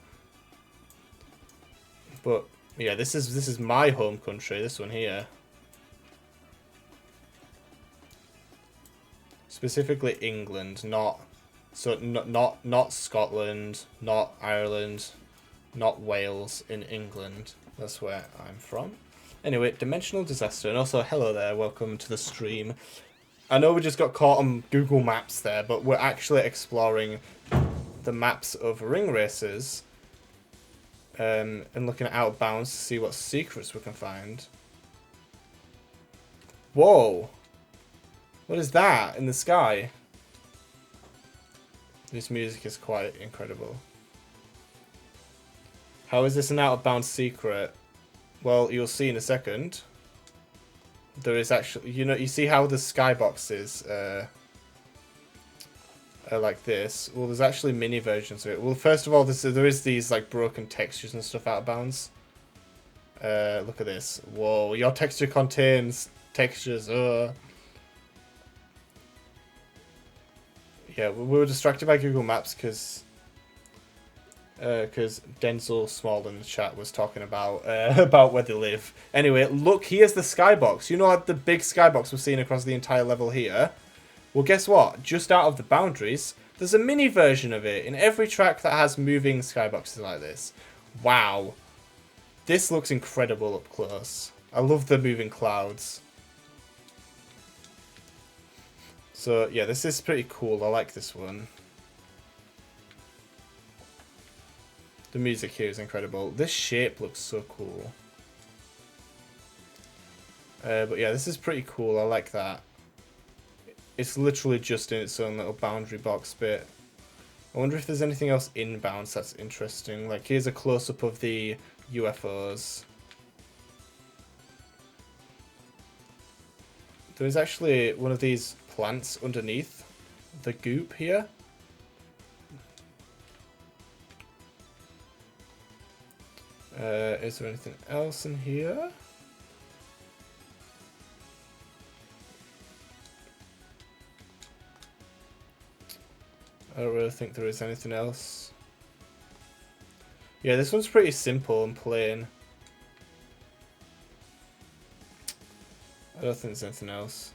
But yeah, this is my home country, this one here. Specifically England, not Scotland, not Ireland, not Wales, in England. That's where I'm from. Anyway, dimensional disaster, and also hello there, welcome to the stream. I know we just got caught on Google Maps there, but we're actually exploring the maps of Ring Racers and looking at Out of Bounds to see what secrets we can find. Whoa! What is that in the sky? This music is quite incredible. How is this an Out of Bounds secret? Well, you'll see in a second. There is actually, you see how the skyboxes are like this? Well, there's actually mini versions of it. Well, first of all, there is these like broken textures and stuff Out of Bounds. Look at this. Whoa, your texture contains textures. Yeah, we were distracted by Google Maps because Denzel Small in the chat was talking about where they live. Anyway, look, here's the skybox. You know, like the big skybox we're seeing across the entire level here? Well, guess what? Just out of the boundaries, there's a mini version of it in every track that has moving skyboxes like this. Wow. This looks incredible up close. I love the moving clouds. So, yeah, this is pretty cool. I like this one. The music here is incredible. This shape looks so cool. But yeah, this is pretty cool. I like that. It's literally just in its own little boundary box bit. I wonder if there's anything else inbound that's interesting. Like, here's a close-up of the UFOs. There's actually one of these plants underneath the goop here. Is there anything else in here? I don't really think there is anything else. Yeah, this one's pretty simple and plain. I don't think there's anything else.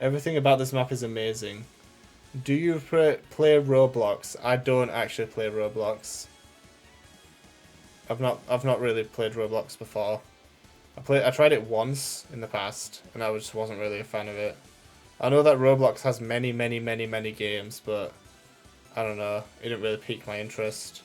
Everything about this map is amazing. Do you play Roblox? I don't actually play Roblox. I've not really played Roblox before. I tried it once in the past, and I just wasn't really a fan of it. I know that Roblox has many games, but I don't know. It didn't really pique my interest.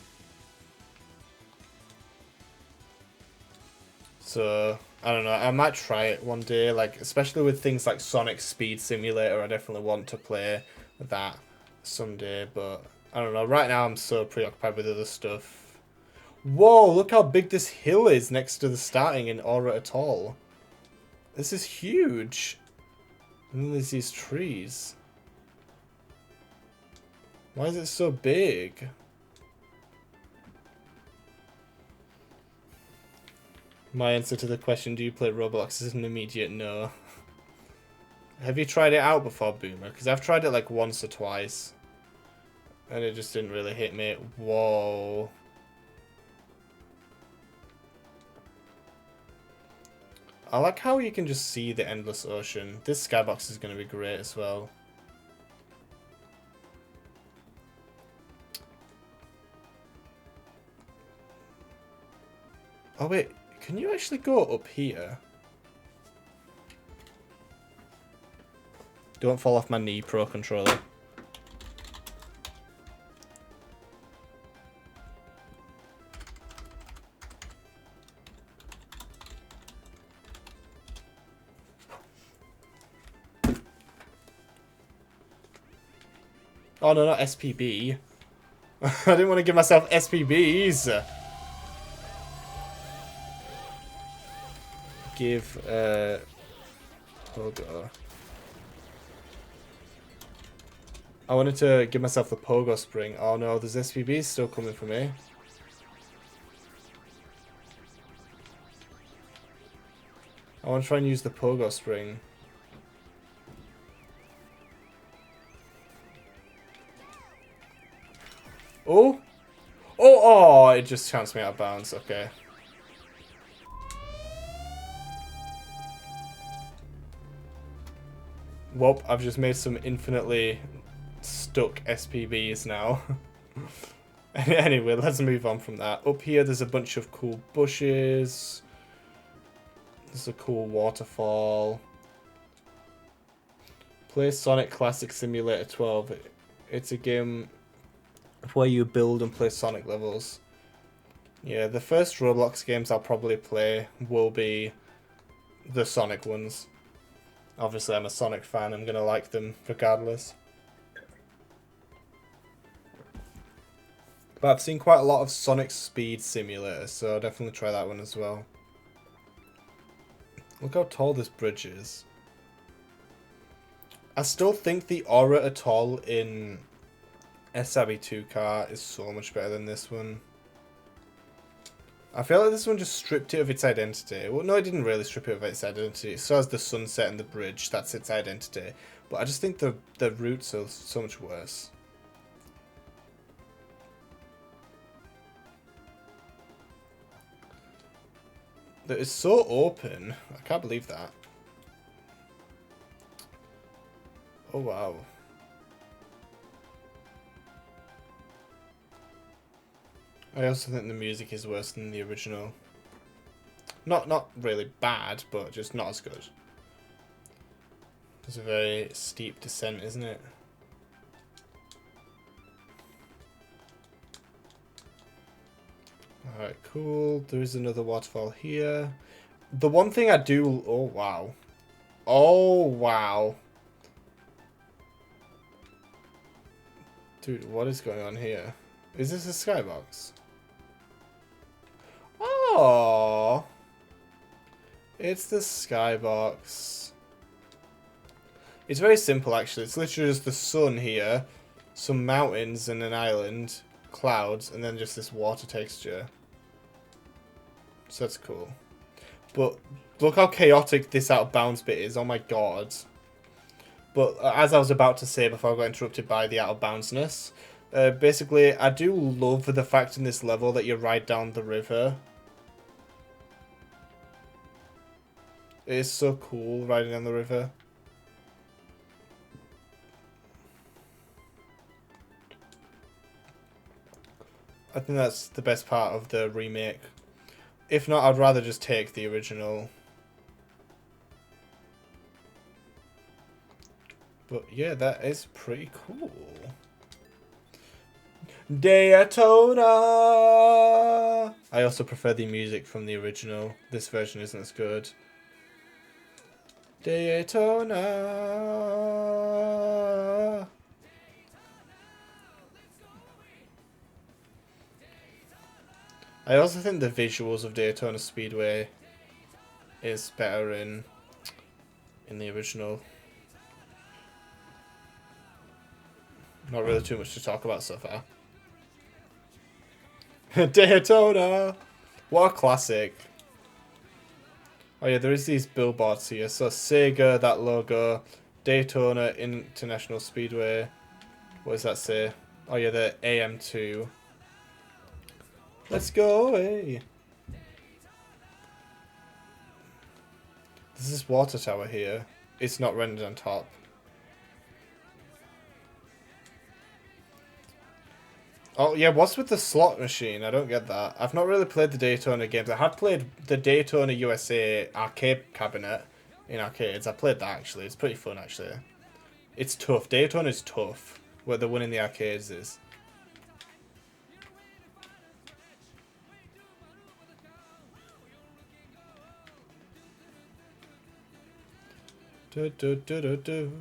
So I don't know. I might try it one day, like especially with things like Sonic Speed Simulator. I definitely want to play that someday, but I don't know. Right now, I'm so preoccupied with other stuff. Whoa, look how big this hill is next to the starting in Aura Atoll. This is huge. And then there's these trees. Why is it so big? My answer to the question, do you play Roblox, is an immediate no. Have you tried it out before, Boomer? Because I've tried it like once or twice. And it just didn't really hit me. Whoa. I like how you can just see the endless ocean. This skybox is going to be great as well. Oh wait, can you actually go up here? Don't fall off my knee, Pro Controller. Oh no, not SPB. I didn't want to give myself SPBs. Give, Pogo. I wanted to give myself the Pogo Spring. Oh no, there's SPBs still coming for me. I want to try and use the Pogo Spring. Oh! Oh, it just counts me out of bounds. Okay. Whoop, I've just made some infinitely stuck SPBs now. Anyway, let's move on from that. Up here, there's a bunch of cool bushes. There's a cool waterfall. Play Sonic Classic Simulator 12. It's a game where you build and play Sonic levels. Yeah, the first Roblox games I'll probably play will be the Sonic ones. Obviously, I'm a Sonic fan. I'm going to like them regardless. But I've seen quite a lot of Sonic Speed Simulator, so I'll definitely try that one as well. Look how tall this bridge is. I still think the Aura Atoll in SRB 2 car is so much better than this one. I feel like this one just stripped it of its identity. Well, no, it didn't really strip it of its identity. It still has the sunset and the bridge. That's its identity. But I just think the routes are so much worse. That is so open. I can't believe that. Oh, wow. I also think the music is worse than the original. Not really bad, but just not as good. It's a very steep descent, isn't it? Alright, cool. There is another waterfall here. The one thing I do... Oh, wow. Oh, wow. Dude, what is going on here? Is this a skybox? Oh, it's the skybox. It's very simple, actually. It's literally just the sun here, some mountains and an island, clouds, and then just this water texture. So that's cool. But look how chaotic this out of bounds bit is. Oh my god. But as I was about to say before I got interrupted by the out of boundsness, basically, I do love the fact in this level that you ride down the river. It is so cool riding down the river. I think that's the best part of the remake. If not, I'd rather just take the original. But yeah, that is pretty cool. Daytona! I also prefer the music from the original. This version isn't as good. Daytona! I also think the visuals of Daytona Speedway is better in the original. Not really too much to talk about so far. Daytona! What a classic. Oh yeah, there is these billboards here. So Sega, that logo. Daytona International Speedway. What does that say? Oh yeah, the AM2. Let's go away. There's this water tower here. It's not rendered on top. Oh, yeah, what's with the slot machine? I don't get that. I've not really played the Daytona games. I have played the Daytona USA arcade cabinet in arcades. I played that, actually. It's pretty fun, actually. It's tough. Daytona is tough. Where the one in the arcades is. Do, do, do, do, do.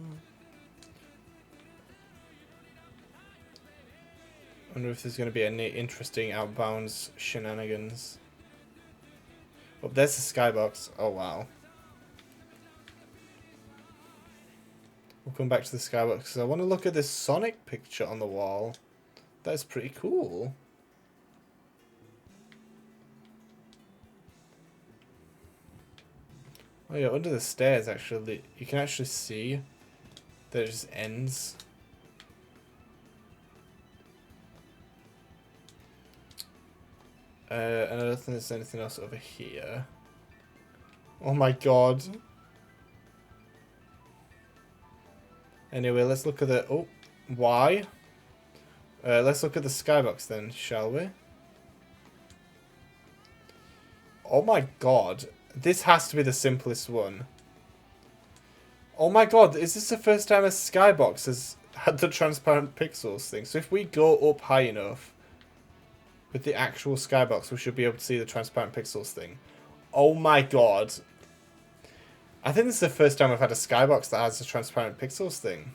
Wonder if there's going to be any interesting outbounds shenanigans. Oh, there's the skybox. Oh, wow. We'll come back to the skybox because I want to look at this Sonic picture on the wall. That's pretty cool. Oh yeah, under the stairs actually, you can actually see that it just ends. And I don't think there's anything else over here. Oh my god. Anyway, let's look at the... Oh, why? Let's look at the skybox then, shall we? Oh my god. This has to be the simplest one. Oh my god, is this the first time a skybox has had the transparent pixels thing? So if we go up high enough with the actual skybox, we should be able to see the transparent pixels thing. Oh my god. I think this is the first time I've had a skybox that has the transparent pixels thing.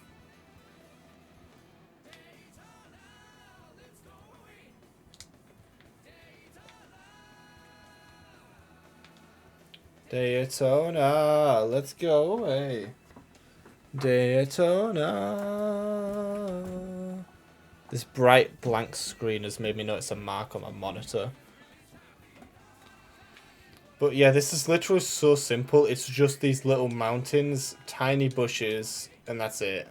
Daytona, let's go away. Daytona. This bright blank screen has made me notice a mark on my monitor. But yeah, this is literally so simple. It's just these little mountains, tiny bushes, and that's it.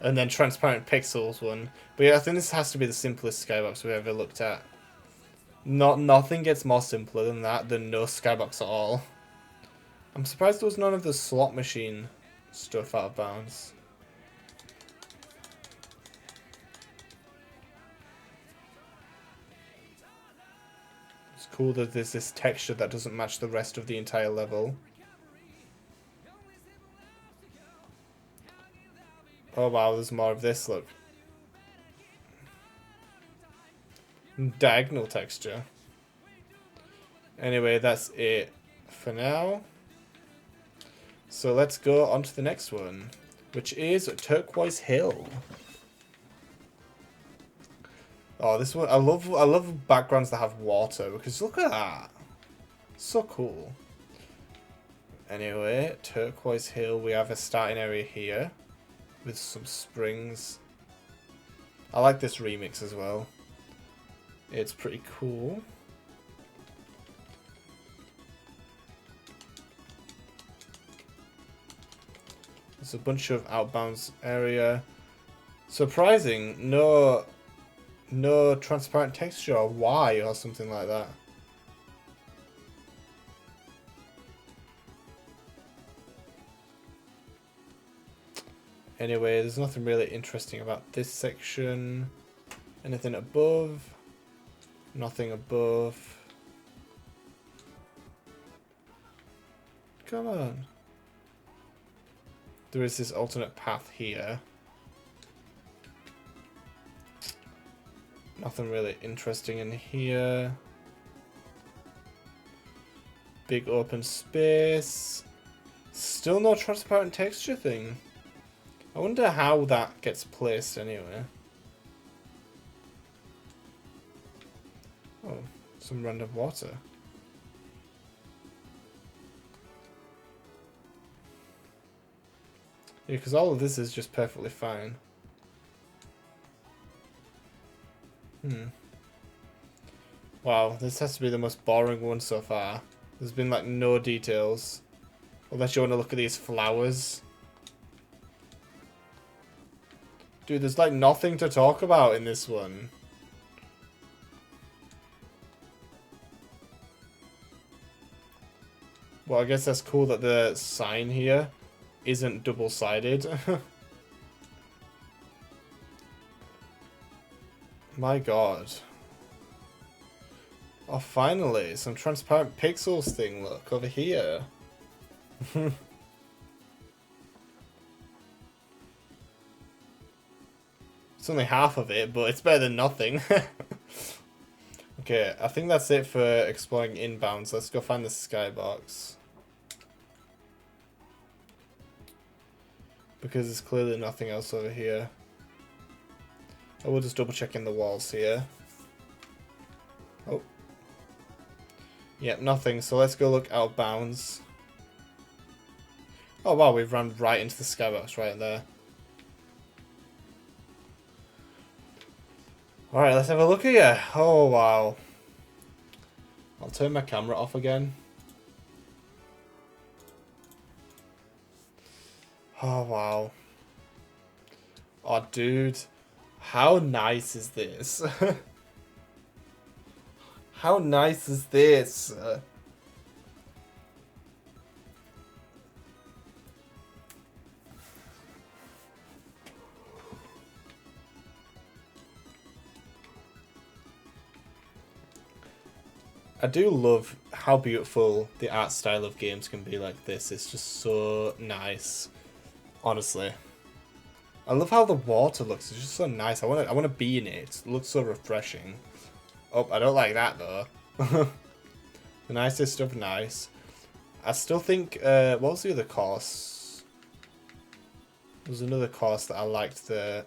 And then transparent pixels one. But yeah, I think this has to be the simplest skybox we've ever looked at. Nothing gets more simpler than that, than no skybox at all. I'm surprised there was none of the slot machine stuff out of bounds. It's cool that there's this texture that doesn't match the rest of the entire level. Oh wow, there's more of this, look. Diagonal texture. Anyway, that's it for now. So let's go on to the next one, which is Turquoise Hill. Oh, this one I love backgrounds that have water because look at that. So cool. Anyway, Turquoise Hill, we have a starting area here with some springs. I like this remix as well. It's pretty cool. There's a bunch of outbounds area. Surprising, no transparent texture or Y or something like that. Anyway, there's nothing really interesting about this section. Anything above? Nothing above. Come on. There is this alternate path here. Nothing really interesting in here. Big open space. Still no transparent texture thing. I wonder how that gets placed anyway. Oh, some random water. Yeah, because all of this is just perfectly fine. Wow, this has to be the most boring one so far. There's been like no details. Unless you want to look at these flowers. Dude, there's like nothing to talk about in this one. Well, I guess that's cool that the sign here isn't double-sided. My god. Oh, finally, some transparent pixels thing, look, over here. It's only half of it, but it's better than nothing. Okay, I think that's it for exploring inbounds. Let's go find the skybox. Because there's clearly nothing else over here. I will just double check in the walls here. Oh. Yep, nothing. So let's go look out of bounds. Oh wow, we've run right into the skybox right there. Alright, let's have a look here. Oh wow. I'll turn my camera off again. Oh wow. Oh dude. How nice is this? How nice is this? I do love how beautiful the art style of games can be like this. It's just so nice. Honestly. I love how the water looks. It's just so nice. I wanna be in it. It looks so refreshing. Oh, I don't like that though. The nicest stuff nice. I still think what was the other course? There was another course that I liked the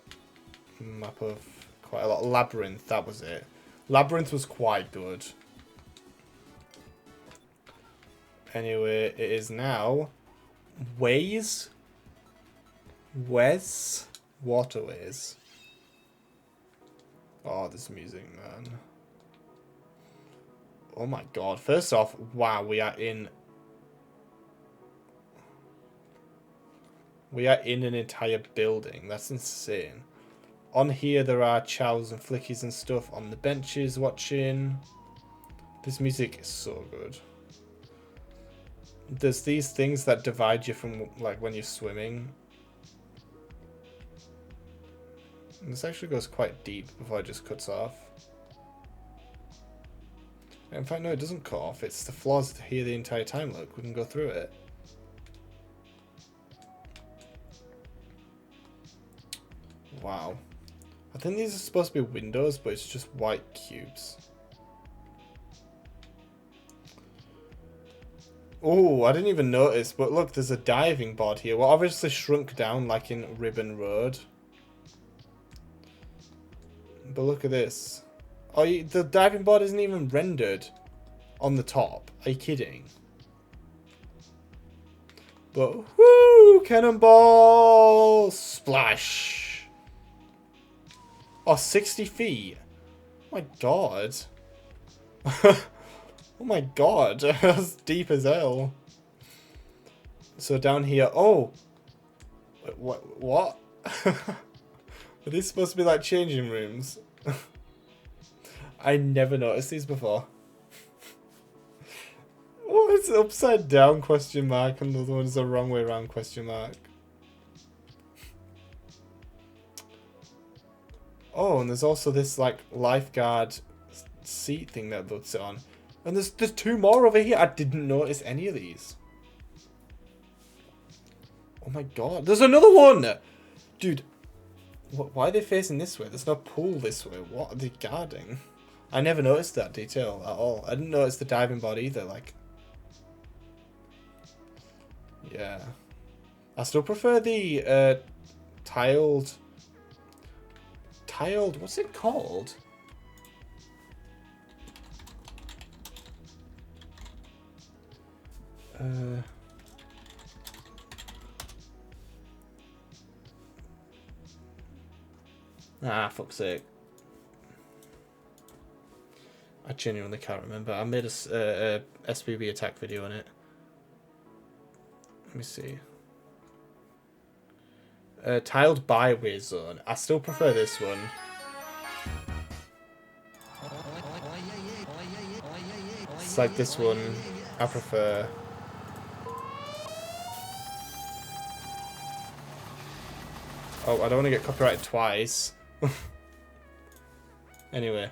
map of quite a lot. Labyrinth, that was it. Labyrinth was quite good. Anyway, it is now ways. Wes? Waterways. Oh, this music, man. Oh my god. First off, wow, we are in an entire building. That's insane. On here, there are chows and flickies and stuff on the benches watching. This music is so good. There's these things that divide you from, like, when you're swimming. And this actually goes quite deep before it just cuts off. In fact, no, it doesn't cut off. It's the floors here the entire time. Look, we can go through it. Wow. I think these are supposed to be windows, but it's just white cubes. Oh, I didn't even notice, but look, there's a diving board here. Well, obviously shrunk down like in Ribbon Road. But look at this. Oh, the diving board isn't even rendered on the top. Are you kidding? But, whoo! Cannonball! Splash! Oh, 60 feet. Oh my god. Oh my god. That's deep as hell. So down here. Oh! Wait, what? Are these supposed to be like changing rooms? I never noticed these before. What is it? Upside down question mark and the other one's the wrong way around question mark. Oh, and there's also this like lifeguard seat thing that they'll sit on. And there's two more over here. I didn't notice any of these. Oh my god. There's another one! Dude. Why are they facing this way? There's no pool this way. What are they guarding? I never noticed that detail at all. I didn't notice the diving board either. Like, yeah. I still prefer the tiled. What's it called? Ah, fuck's sake. I genuinely can't remember. I made a SPB attack video on it. Let me see. Tiled byway zone. I still prefer this one. It's like this one. I prefer. Oh, I don't want to get copyrighted twice. Anyway.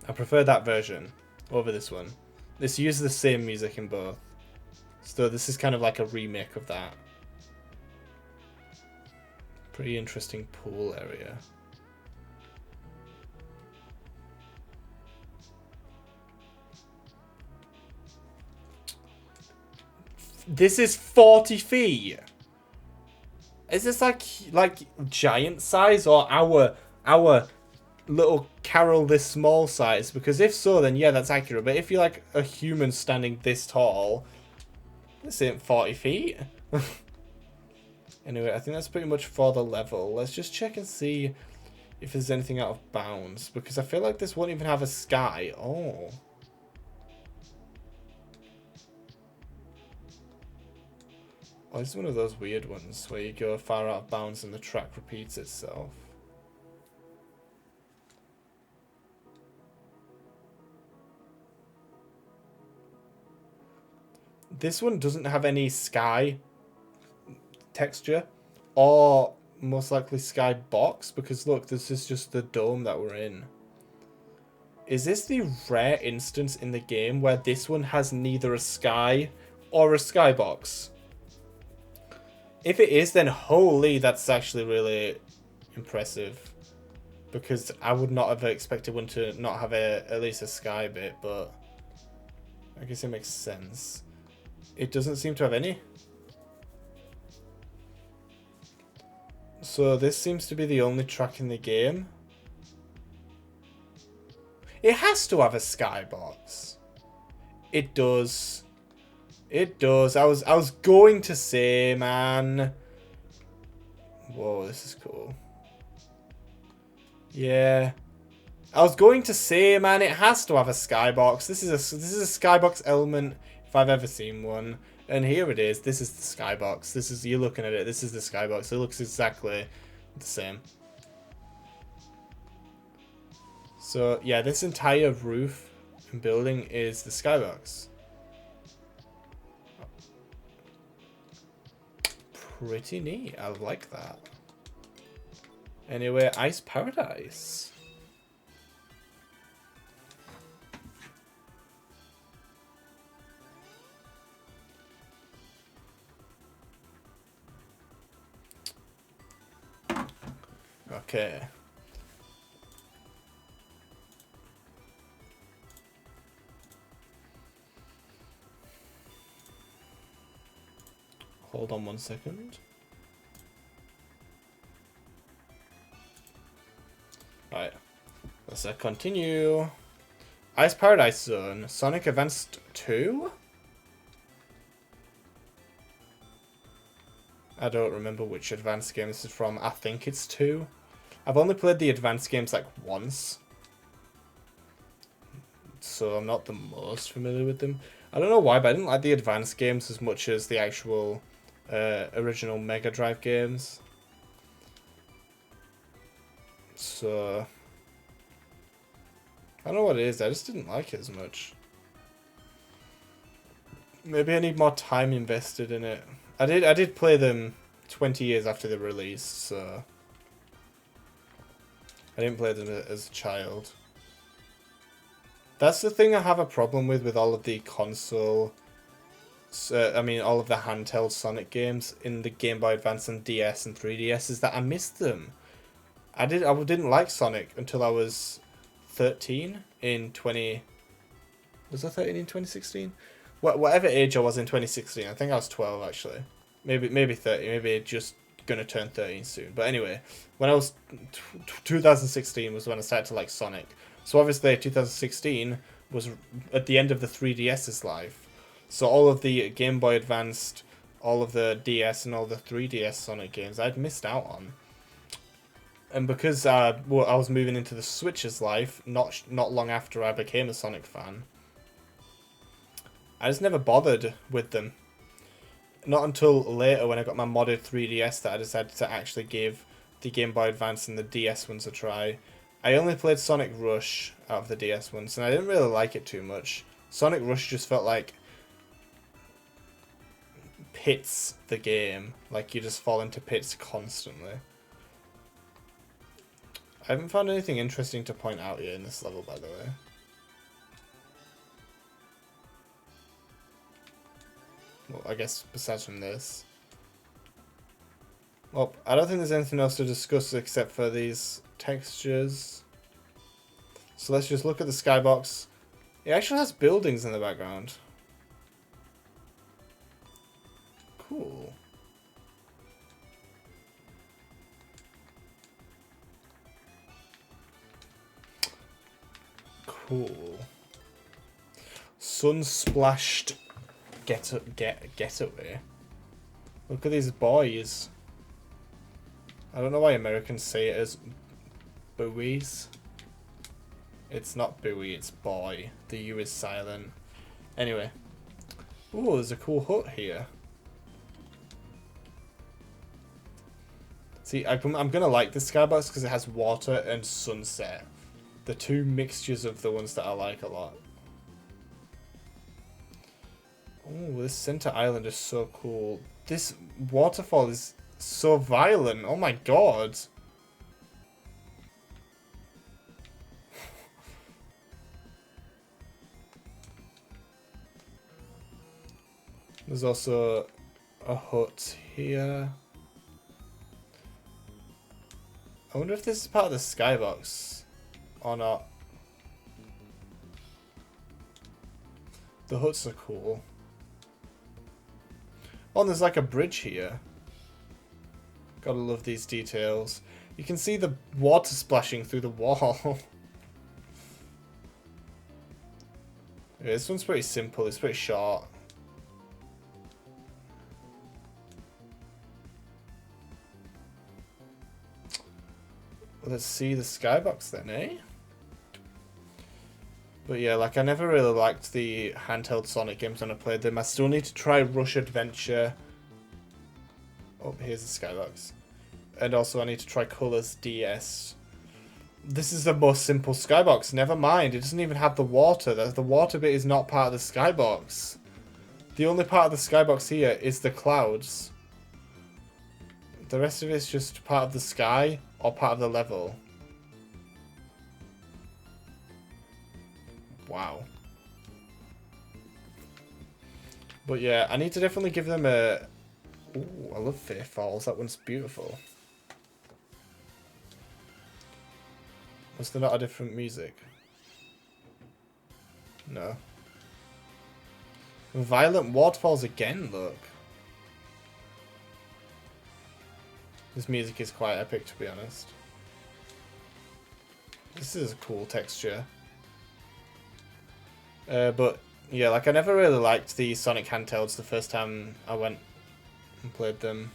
I prefer that version over this one. This uses the same music in both. So this is kind of like a remake of that. Pretty interesting pool area. This is 40 feet. Is this like giant size or our little Carol this small size? Because if so, then yeah, that's accurate. But if you're like a human standing this tall, this ain't 40 feet. Anyway, I think that's pretty much for the level. Let's just check and see if there's anything out of bounds. Because I feel like this won't even have a sky. Oh. Oh, it's one of those weird ones where you go far out of bounds and the track repeats itself. This one doesn't have any sky texture or most likely sky box because look, this is just the dome that we're in. Is this the rare instance in the game where this one has neither a sky or a skybox? If it is, then holy, that's actually really impressive. Because I would not have expected one to not have at least a sky bit, but I guess it makes sense. It doesn't seem to have any. So this seems to be the only track in the game. It has to have a skybox. It does. It does. I was going to say, man. Whoa, this is cool. Yeah. I was going to say, man, it has to have a skybox. This is a skybox element if I've ever seen one. And here it is. This is the skybox. This is, you're looking at it. This is the skybox. It looks exactly the same. So, yeah, this entire roof and building is the skybox. Pretty neat. I like that. Anyway, Ice Paradise. Okay. Hold on 1 second. Right. Let's continue. Ice Paradise Zone. Sonic Advanced 2? I don't remember which advanced game this is from. I think it's 2. I've only played the advanced games like once. So I'm not the most familiar with them. I don't know why, but I didn't like the advanced games as much as the actual original Mega Drive games. So I don't know what it is. I just didn't like it as much. Maybe I need more time invested in it. I did play them 20 years after they released, so I didn't play them as a child. That's the thing I have a problem with all of the console, I mean all of the handheld Sonic games in the Game Boy Advance and DS and 3DS is that I missed them. I didn't like Sonic until I was 13 in 20... Was I 13 in 2016? Whatever age I was in 2016, I think I was 12 actually. Maybe 30, maybe just gonna turn 13 soon. But anyway, when I was 2016 was when I started to like Sonic. So obviously 2016 was at the end of the 3DS's life. So all of the Game Boy Advanced, all of the DS and all the 3DS Sonic games I'd missed out on. And because I was moving into the Switch's life, not long after I became a Sonic fan, I just never bothered with them. Not until later when I got my modded 3DS that I decided to actually give the Game Boy Advance and the DS ones a try. I only played Sonic Rush out of the DS ones, and I didn't really like it too much. Sonic Rush just felt like pits the game. Like, you just fall into pits constantly. I haven't found anything interesting to point out yet in this level, by the way. Well, I guess besides from this. Well, I don't think there's anything else to discuss except for these textures. So let's just look at the skybox. It actually has buildings in the background. Cool. Cool. Sun-splashed getaway. Look at these boys. I don't know why Americans say it as buoys. It's not buoy, it's boy. The U is silent. Anyway. Ooh, there's a cool hut here. See, I'm gonna like the skybox because it has water and sunset. The two mixtures of the ones that I like a lot. Oh, this center island is so cool. This waterfall is so violent. Oh my god. There's also a hut here. I wonder if this is part of the skybox or not. The huts are cool. Oh, and there's like a bridge here. Gotta love these details. You can see the water splashing through the wall. Yeah, this one's pretty simple. It's pretty short. Well, let's see the skybox then, eh? But yeah, like I never really liked the handheld Sonic games when I played them. I still need to try Rush Adventure. Oh, here's the skybox. And also I need to try Colors DS. This is the most simple skybox. Never mind, it doesn't even have the water. The water bit is not part of the skybox. The only part of the skybox here is the clouds. The rest of it is just part of the sky or part of the level. Wow. But yeah, I need to definitely give them a... Ooh, I love Fair Falls. That one's beautiful. Was there not a different music? No. Violent Waterfalls again, look. This music is quite epic, to be honest. This is a cool texture. But yeah, like I never really liked the Sonic handhelds the first time I went and played them.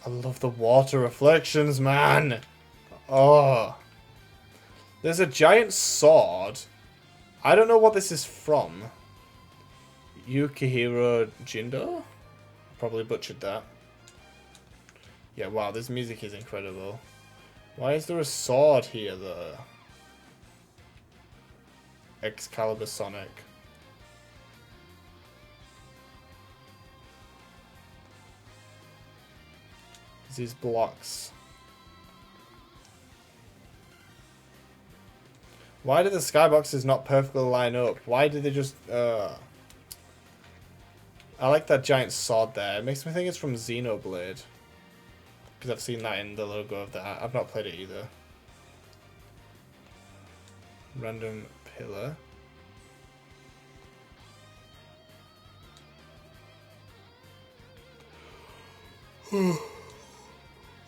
I love the water reflections, man. Oh. There's a giant sword. I don't know what this is from. Yukihiro Jindo? Probably butchered that. Yeah, wow, this music is incredible. Why is there a sword here, though? Excalibur Sonic. These blocks. Why do the skyboxes not perfectly line up? Why did they just... I like that giant sword there. It makes me think it's from Xenoblade. Because I've seen that in the logo of that. I've not played it either. Random pillar.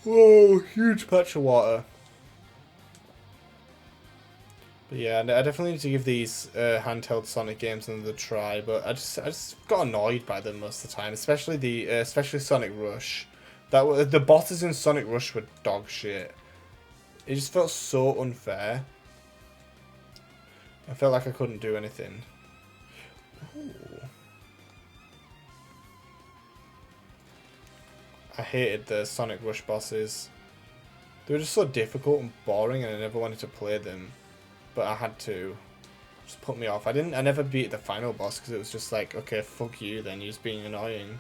Whoa, huge patch of water. But yeah, I definitely need to give these handheld Sonic games another try. But I just got annoyed by them most of the time, especially Sonic Rush. The bosses in Sonic Rush were dog shit. It just felt so unfair. I felt like I couldn't do anything. Ooh. I hated the Sonic Rush bosses. They were just so difficult and boring, and I never wanted to play them. But I had to. Just put me off. I never beat the final boss because it was just like, okay, fuck you then, you're just being annoying.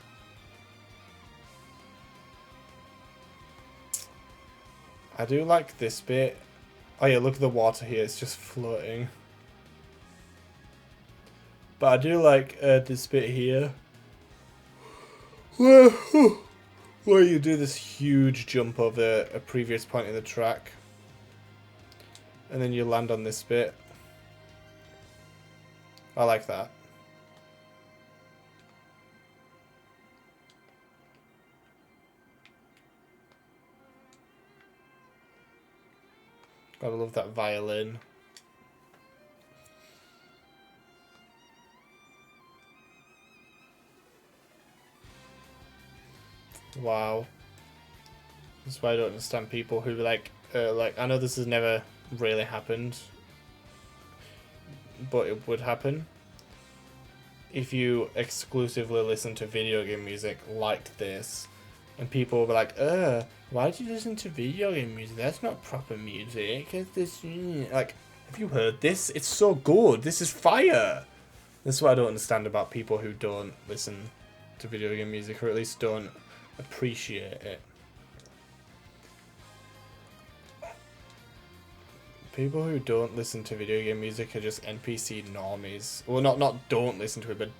I do like this bit. Oh yeah, look at the water here, it's just floating. But I do like this bit here. Where you do this huge jump over a previous point in the track. And then you land on this bit. I like that. Gotta love that violin. Wow. That's why I don't understand people who like I know this has never really happened, but it would happen if you exclusively listen to video game music like this, and people will be like, why do you listen to video game music? That's not proper music. It's this, like, have you heard this? It's so good. This is fire. That's what I don't understand about people who don't listen to video game music, or at least don't appreciate it. People who don't listen to video game music are just NPC normies. Well, not don't listen to it,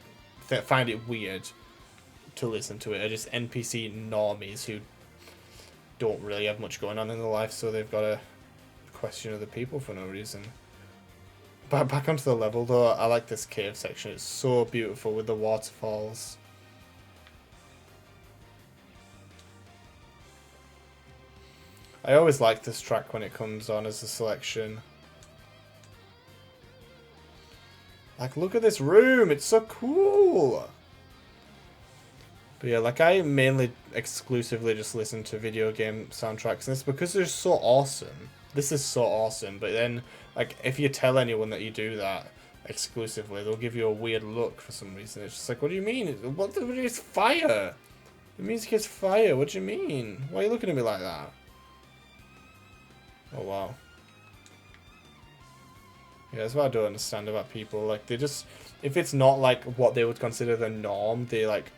but find it weird to listen to it. Are just NPC normies who don't really have much going on in their life, so they've got to question other people for no reason. But back onto the level though, I like this cave section. It's so beautiful with the waterfalls. I always like this track when it comes on as a selection. Like, look at this room, it's so cool! But yeah, like, I mainly exclusively just listen to video game soundtracks, and it's because they're so awesome. This is so awesome, but then, like, if you tell anyone that you do that exclusively, they'll give you a weird look for some reason. It's just like, what do you mean? What? It's fire! The music is fire, what do you mean? Why are you looking at me like that? Oh wow. Yeah, that's what I don't understand about people. Like, they just, if it's not like what they would consider the norm, they like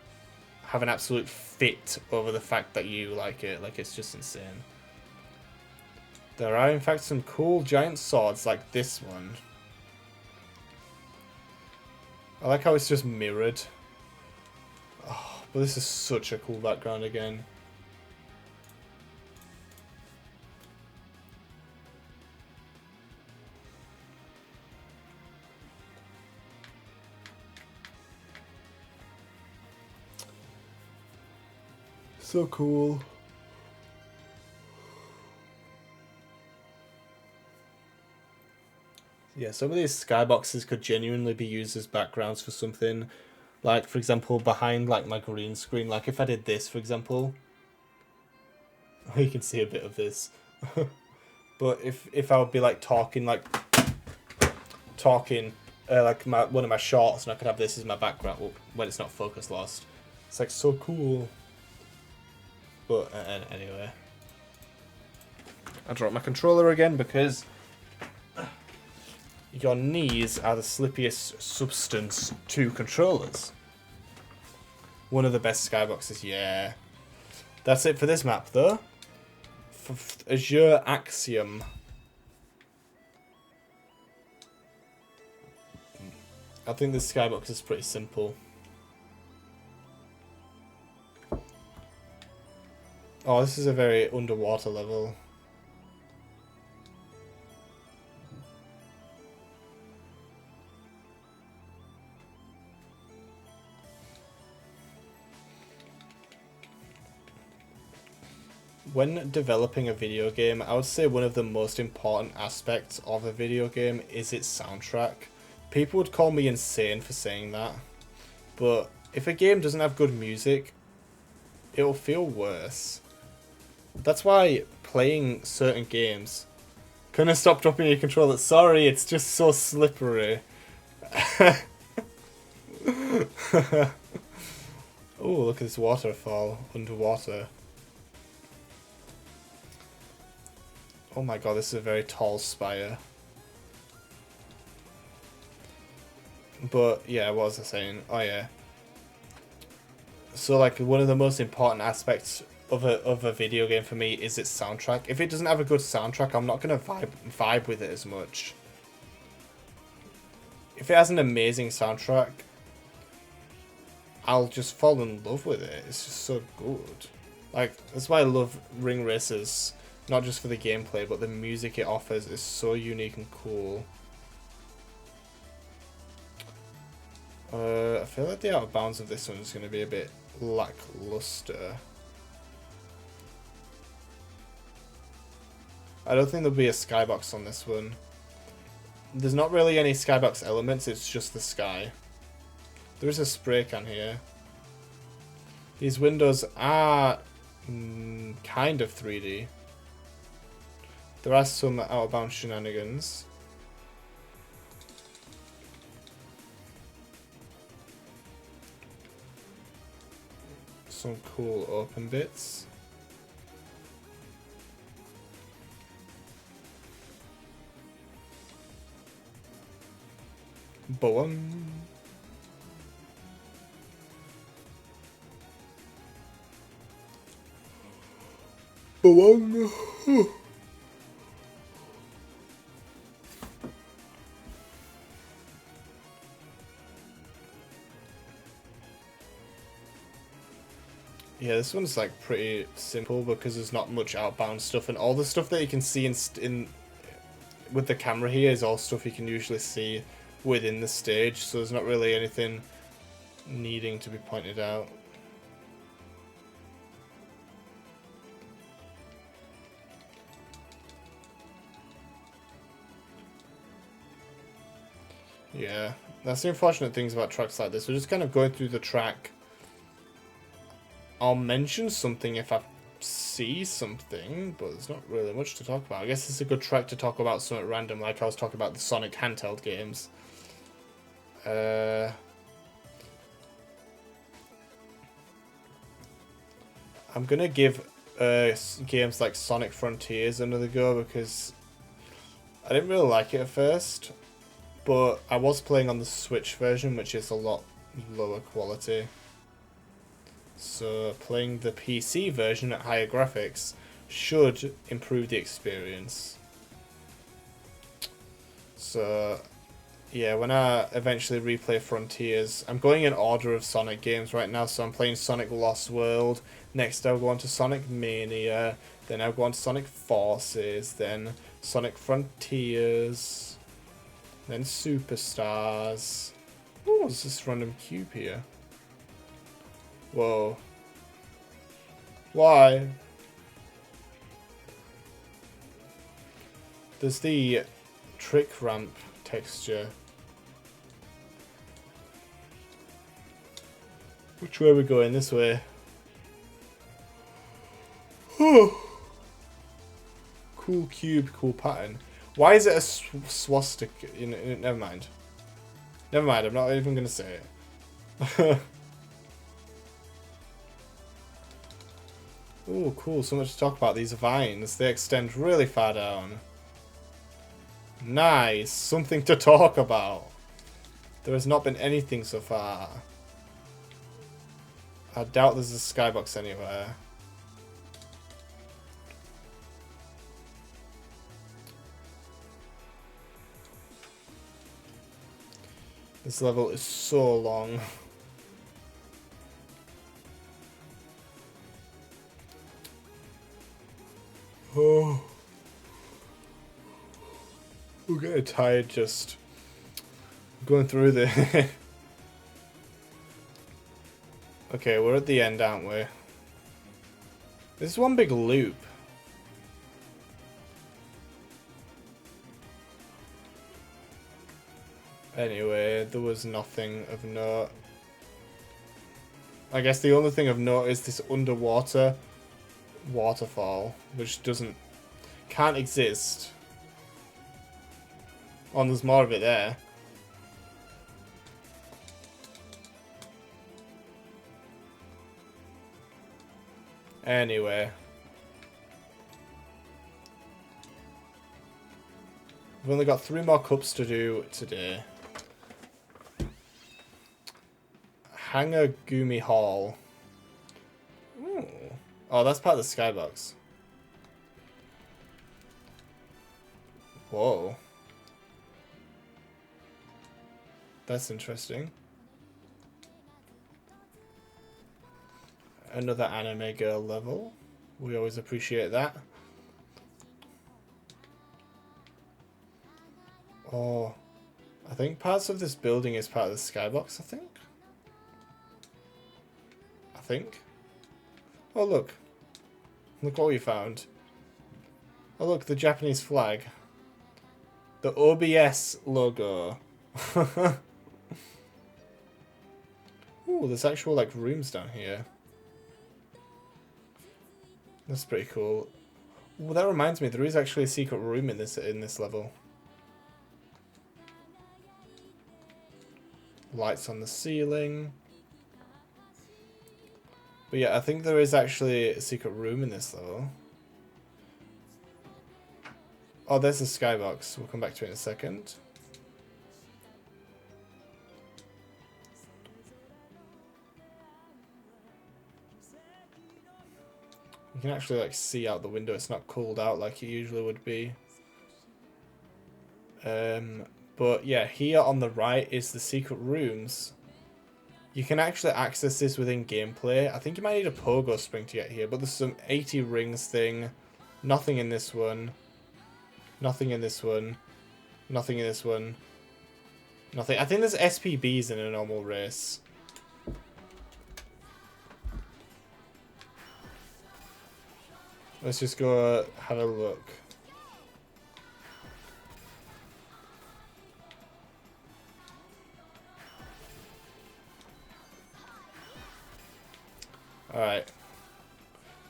have an absolute fit over the fact that you like it. Like, it's just insane. There are in fact some cool giant swords like this one. I like how it's just mirrored. Oh, but this is such a cool background again. So cool. Yeah, some of these skyboxes could genuinely be used as backgrounds for something. Like, for example, behind like my green screen. Like, if I did this, for example. You can see a bit of this. But if I would be like talking like one of my shorts, and I could have this as my background when it's not focus lost. It's like so cool. But anyway, I dropped my controller again because your knees are the slippiest substance to controllers. One of the best skyboxes, yeah. That's it for this map though. Azure Axiom. I think this skybox is pretty simple. Oh, this is a very underwater level. When developing a video game, I would say one of the most important aspects of a video game is its soundtrack. People would call me insane for saying that, but if a game doesn't have good music, it'll feel worse. That's why playing certain games... Can I stop dropping your controller? Sorry, it's just so slippery. Oh, look at this waterfall underwater. Oh my god, this is a very tall spire. But yeah, what was I saying? Oh yeah. So like one of the most important aspects of a video game for me is its soundtrack. If it doesn't have a good soundtrack, I'm not gonna vibe with it as much. If it has an amazing soundtrack, I'll just fall in love with it. It's just so good. Like, that's why I love Ring Racers. Not just for the gameplay, but the music it offers is so unique and cool. I feel like the out of bounds of this one is going to be a bit lackluster. I don't think there'll be a skybox on this one. There's not really any skybox elements, it's just the sky. There is a spray can here. These windows are kind of 3D. There are some out of bounds shenanigans. Some cool open bits. Boom. Boom. Yeah, this one's like pretty simple because there's not much outbound stuff, and all the stuff that you can see in with the camera here is all stuff you can usually see within the stage, so there's not really anything needing to be pointed out. Yeah, that's the unfortunate things about tracks like this. We're just kind of going through the track. I'll mention something if I see something, but there's not really much to talk about. I guess it's a good track to talk about something random, like I was talking about the Sonic handheld games. I'm gonna give games like Sonic Frontiers another go because I didn't really like it at first, but I was playing on the Switch version, which is a lot lower quality. So playing the PC version at higher graphics should improve the experience. So yeah, when I eventually replay Frontiers, I'm going in order of Sonic games right now. So I'm playing Sonic Lost World, next I'll go on to Sonic Mania, then I'll go on to Sonic Forces, then Sonic Frontiers, then Superstars. Oh, what's this random cube here? Whoa. Why? There's the trick ramp texture. Which way are we going? This way. Oh. Cool cube, cool pattern. Why is it a swastika? Never mind. Never mind, I'm not even going to say it. Oh, cool. So much to talk about. These vines, they extend really far down. Nice. Something to talk about. There has not been anything so far. I doubt there's a skybox anywhere. This level is so long. Oh. I'm getting tired just going through the... Okay, we're at the end, aren't we? This is one big loop. Anyway, there was nothing of note. I guess the only thing of note is this underwater waterfall, which can't exist. Oh, and there's more of it there. Anyway. We've only got 3 more cups to do today. Hangagumi Hall. Ooh. Oh, that's part of the skybox. Whoa. That's interesting. Another anime girl level. We always appreciate that. Oh, I think parts of this building is part of the skybox, I think. Oh, look. Look what we found. Oh, look, the Japanese flag. The OBS logo. Ooh, there's actual, like, rooms down here. That's pretty cool. Well, that reminds me, there is actually a secret room in this level. Lights on the ceiling. But yeah, I think there is actually a secret room in this level. Oh, there's the skybox. We'll come back to it in a second. You can actually like see out the window. It's not cooled out like it usually would be. But yeah, here on the right is the secret rooms. You can actually access this within gameplay. I think you might need a pogo spring to get here, but there's some 80 rings thing. Nothing in this one. Nothing in this one. Nothing in this one. Nothing. I think there's SPBs in a normal race. Let's just go have a look. Alright.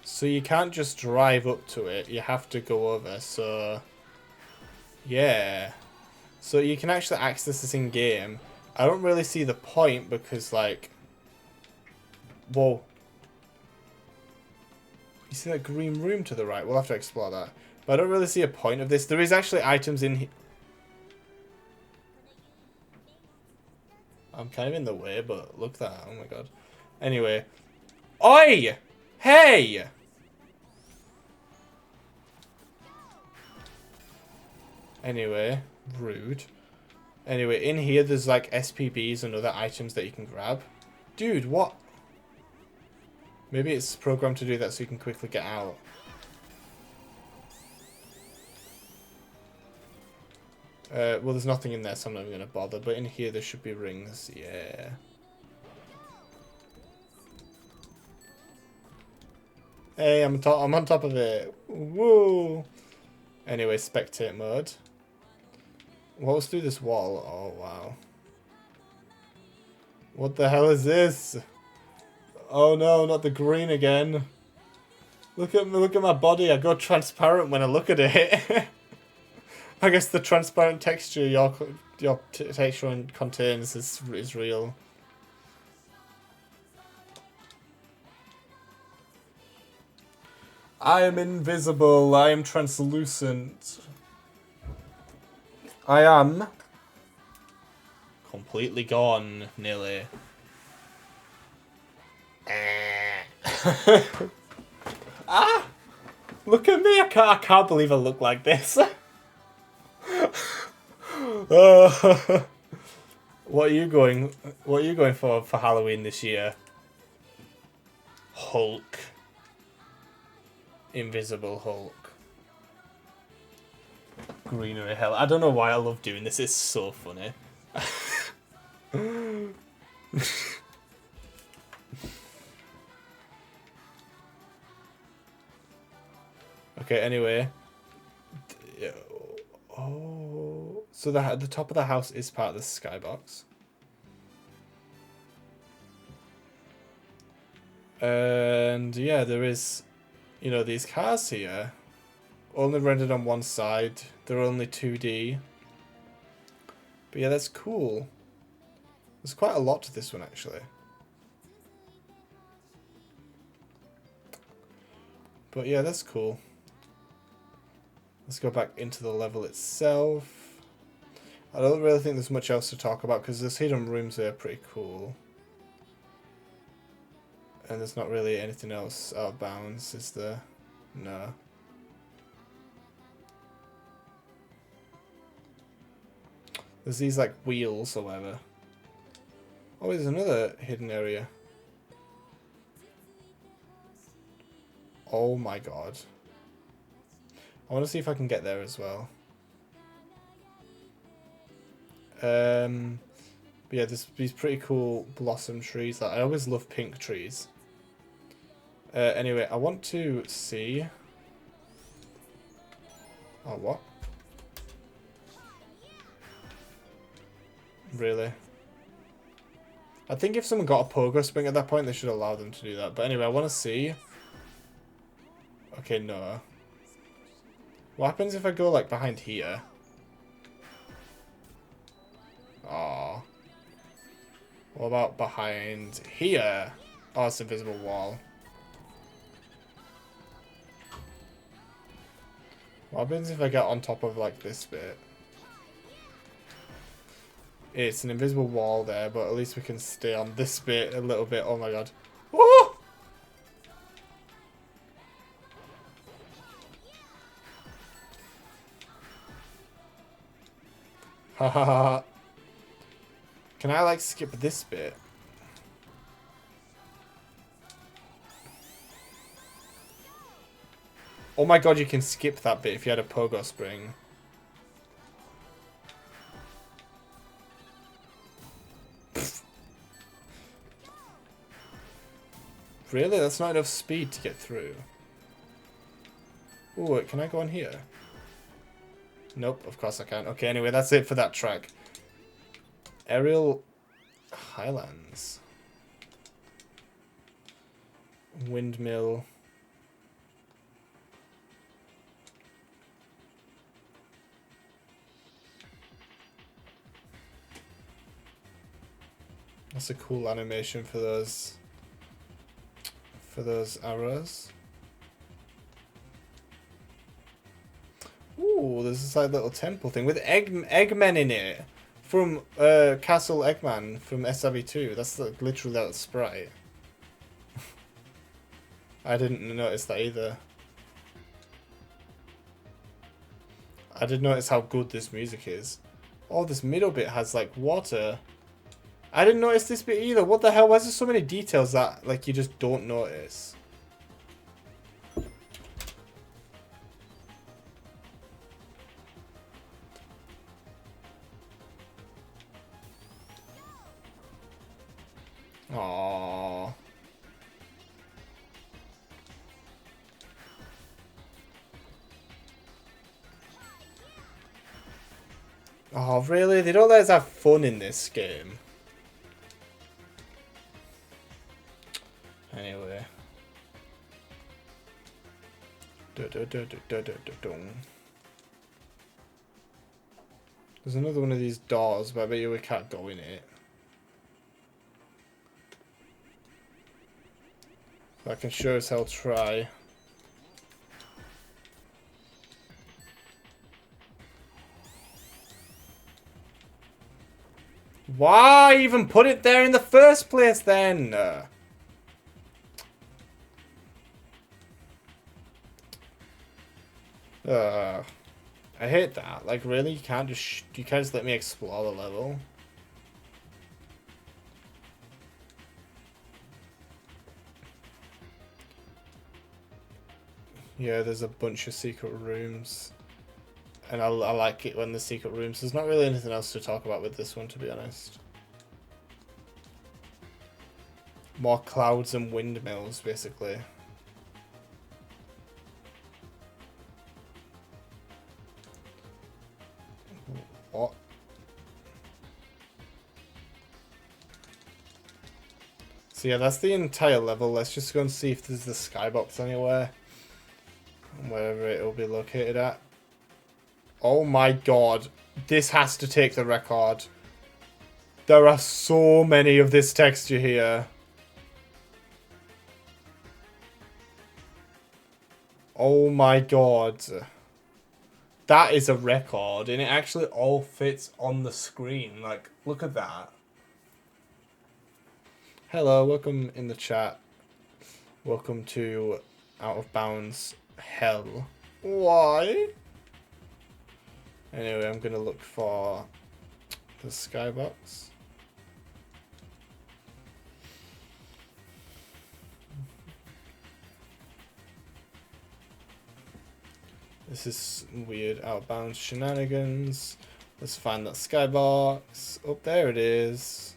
So you can't just drive up to it. You have to go over. So, yeah. So you can actually access this in game. I don't really see the point because, like... Whoa. You see that green room to the right? We'll have to explore that. But I don't really see a point of this. There is actually items in here. I'm kind of in the way, but look at that. Oh my god. Anyway. Oi! Hey! Anyway. Rude. Anyway, in here there's like SPBs and other items that you can grab. Dude, what? Maybe it's programmed to do that so you can quickly get out. Well, there's nothing in there, so I'm not even going to bother. But in here there should be rings. Yeah. Hey, I'm on top of it. Woo! Anyway, spectate mode. What was through this wall? Oh, wow. What the hell is this? Oh no, not the green again. Look at my body. I go transparent when I look at it. I guess the transparent texture your texture contains is real. I am invisible. I am translucent. I am completely gone, nearly. Ah! Look at me! I can't believe I look like this. What are you going for Halloween this year? Hulk. Invisible Hulk. Greenery hell. I don't know why I love doing this. It's so funny. Okay, anyway. Oh, so the top of the house is part of the skybox. And yeah, there is, you know, these cars here. Only rendered on one side. They're only 2D. But yeah, that's cool. There's quite a lot to this one, actually. But yeah, that's cool. Let's go back into the level itself. I don't really think there's much else to talk about because those hidden rooms are pretty cool. And there's not really anything else out of bounds, is there? No. There's these like wheels or whatever. Oh, there's another hidden area. Oh my god. I want to see if I can get there as well. But yeah, there's these pretty cool blossom trees. Like, I always love pink trees. Anyway, I want to see... Oh, what? Really? I think if someone got a pogo spring at that point, they should allow them to do that. But anyway, I want to see... Okay, no. What happens if I go, like, behind here? Aww. What about behind here? Oh, it's an invisible wall. What happens if I get on top of, like, this bit? It's an invisible wall there, but at least we can stay on this bit a little bit. Oh my god. Woo! Ha ha ha. Can I, like, skip this bit? Oh my god, you can skip that bit if you had a pogo spring. Really? That's not enough speed to get through. Ooh, wait, can I go on here? Nope, of course I can't. Okay, anyway, that's it for that track. Aerial Highlands. Windmill. That's a cool animation for those arrows. Ooh, there's this like little temple thing with Eggmen in it from Castle Eggman from SRV2. That's like, literally that sprite. I didn't notice that either. I did notice how good this music is. Oh, this middle bit has like water. I didn't notice this bit either. What the hell? Why is there so many details that like you just don't notice? Aww. Oh, really? They don't let us have fun in this game. Anyway. There's another one of these doors, but I bet you we can't go in it. I can sure as hell try. Why even put it there in the first place then? I hate that. Like, really? You can't just let me explore the level? Yeah, there's a bunch of secret rooms. And I like it when there's secret rooms. There's not really anything else to talk about with this one, to be honest. More clouds and windmills, basically. What? So yeah, that's the entire level. Let's just go and see if there's the skybox anywhere. Wherever it will be located at. Oh my god. This has to take the record. There are so many of this texture here. Oh my god. That is a record, and it actually all fits on the screen. Like, look at that. Hello, welcome in the chat. Welcome to Out of Bounds Hell. Why? Anyway, I'm gonna look for the skybox. This is weird Out of Bounds shenanigans. Let's find that skybox. Oh, there it is.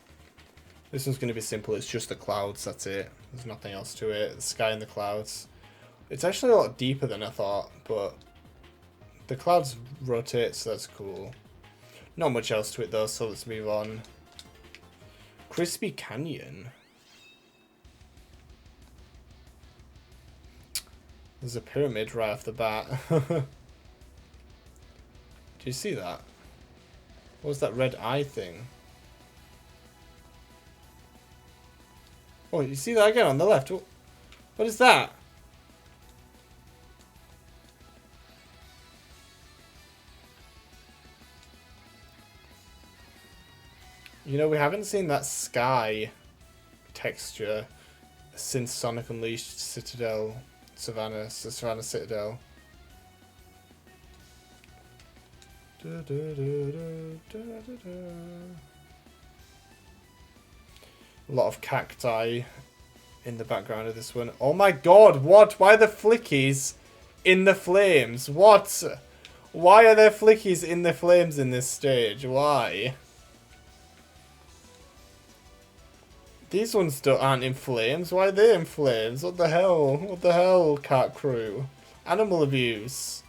This one's gonna be simple. It's just the clouds. That's it. There's nothing else to it. The sky and the clouds. It's actually a lot deeper than I thought, but the clouds rotate, so that's cool. Not much else to it though, so let's move on. Crispy Canyon. There's a pyramid right off the bat. Do you see that? What was that red eye thing? Oh, you see that again on the left? What is that? You know, we haven't seen that sky texture since Sonic Unleashed Citadel, Savannah Citadel. A lot of cacti in the background of this one. Oh my god, what? Why are the flickies in the flames? What? Why are there flickies in the flames in this stage? Why? These ones aren't in flames. Why are they in flames? What the hell? What the hell, Cat Crew? Animal abuse.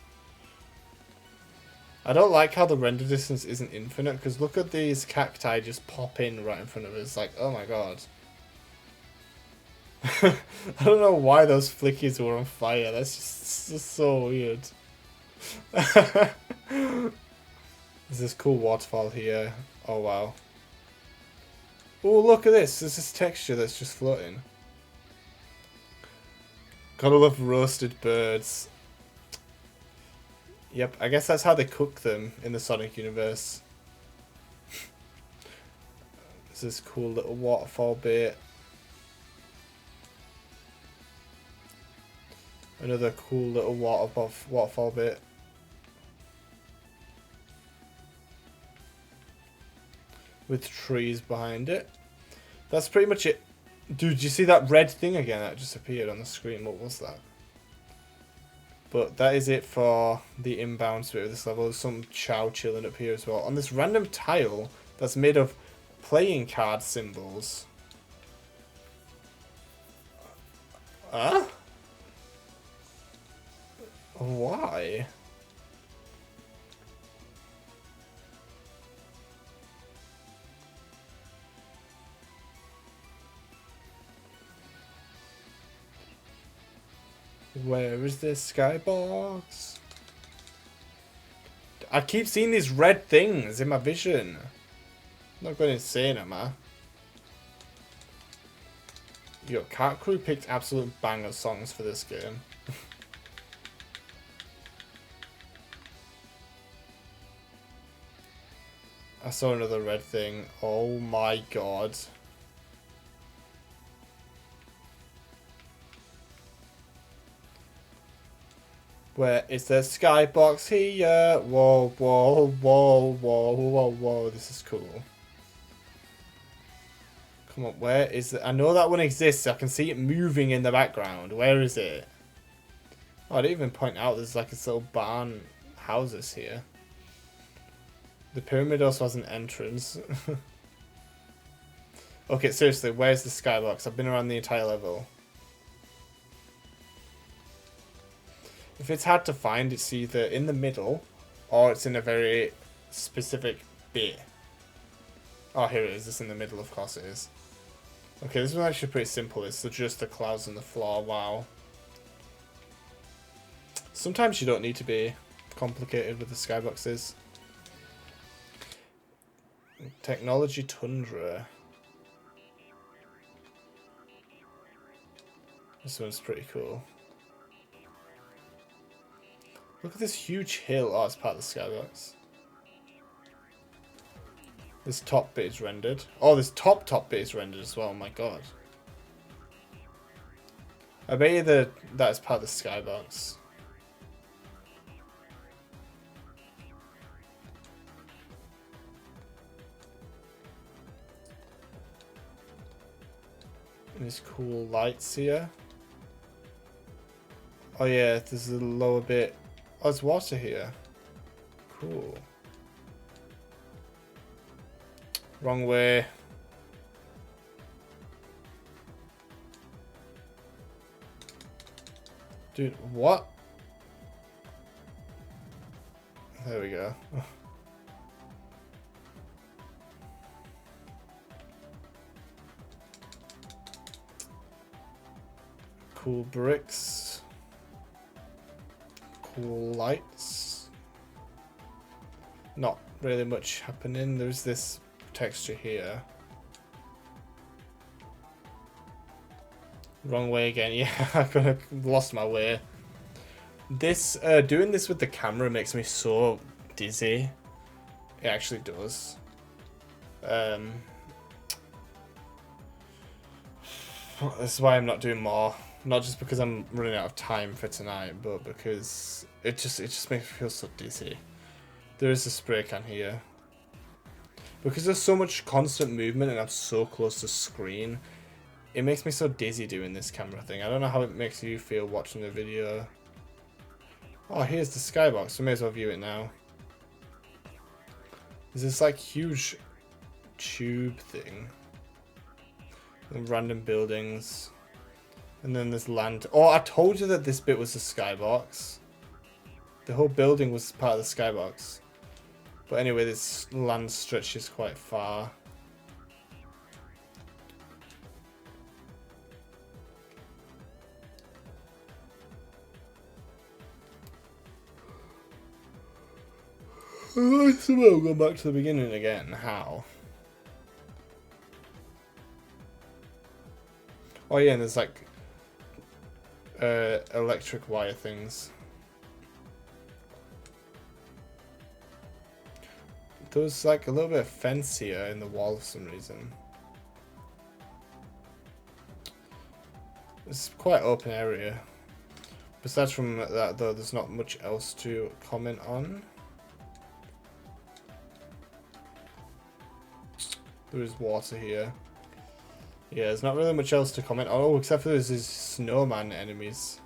I don't like how the render distance isn't infinite, because look at these cacti just pop in right in front of us. Like, oh my god. I don't know why those flickies were on fire. That's just so weird. There's this cool waterfall here. Oh wow. Oh, look at this. There's this texture that's just floating. Gotta love roasted birds. Yep, I guess that's how they cook them in the Sonic universe. There's this cool little waterfall bit. Another cool little waterfall bit. With trees behind it. That's pretty much it. Dude, you see that red thing again that just appeared on the screen? What was that? But that is it for the inbound bit of this level. There's some chow chilling up here as well. On this random tile that's made of playing card symbols. Huh? Why? Where is this skybox? I keep seeing these red things in my vision. I'm not going insane, am I? Yo, Cat Crew picked absolute banger songs for this game. I saw another red thing. Oh my god. Where is the skybox here? Whoa, whoa, whoa, whoa, whoa, whoa. This is cool. Come on, where is it? I know that one exists. I can see it moving in the background. Where is it? Oh, I didn't even point out there's like a little barn houses here. The pyramid also has an entrance. Okay, seriously, where's the skybox? I've been around the entire level. If it's hard to find, it's either in the middle or it's in a very specific bit. Oh, here it is. It's in the middle, of course it is. Okay, this one's actually pretty simple. It's just the clouds on the floor. Wow. Sometimes you don't need to be complicated with the skyboxes. Technology Tundra. This one's pretty cool. Look at this huge hill. Oh, it's part of the skybox. This top bit is rendered. Oh, this top bit is rendered as well. Oh my god. I bet you that is part of the skybox. And these cool lights here. Oh yeah, there's a lower bit. Oh, there's water here. Cool. Wrong way. Dude, what? There we go. Cool bricks. Cool lights. Not really much happening. There's this texture here. Wrong way again. Yeah, I kind of lost my way. This doing this with the camera makes me so dizzy. It actually does. This is why I'm not doing more. Not just because I'm running out of time for tonight, but because it just makes me feel so dizzy. There is a spray can here. Because there's so much constant movement and I'm so close to screen, it makes me so dizzy doing this camera thing. I don't know how it makes you feel watching the video. Oh, here's the skybox. We may as well view it now. There's this like huge tube thing. And random buildings. And then there's land. Oh, I told you that this bit was the skybox. The whole building was part of the skybox. But anyway, this land stretches quite far. So we'll go back to the beginning again. How? Oh yeah, and there's like electric wire things. There was like a little bit of fence here in the wall for some reason. It's quite open area. Besides from that though, there's not much else to comment on. There is water here. Yeah, there's not really much else to comment on. Oh, except for there's these snowman enemies.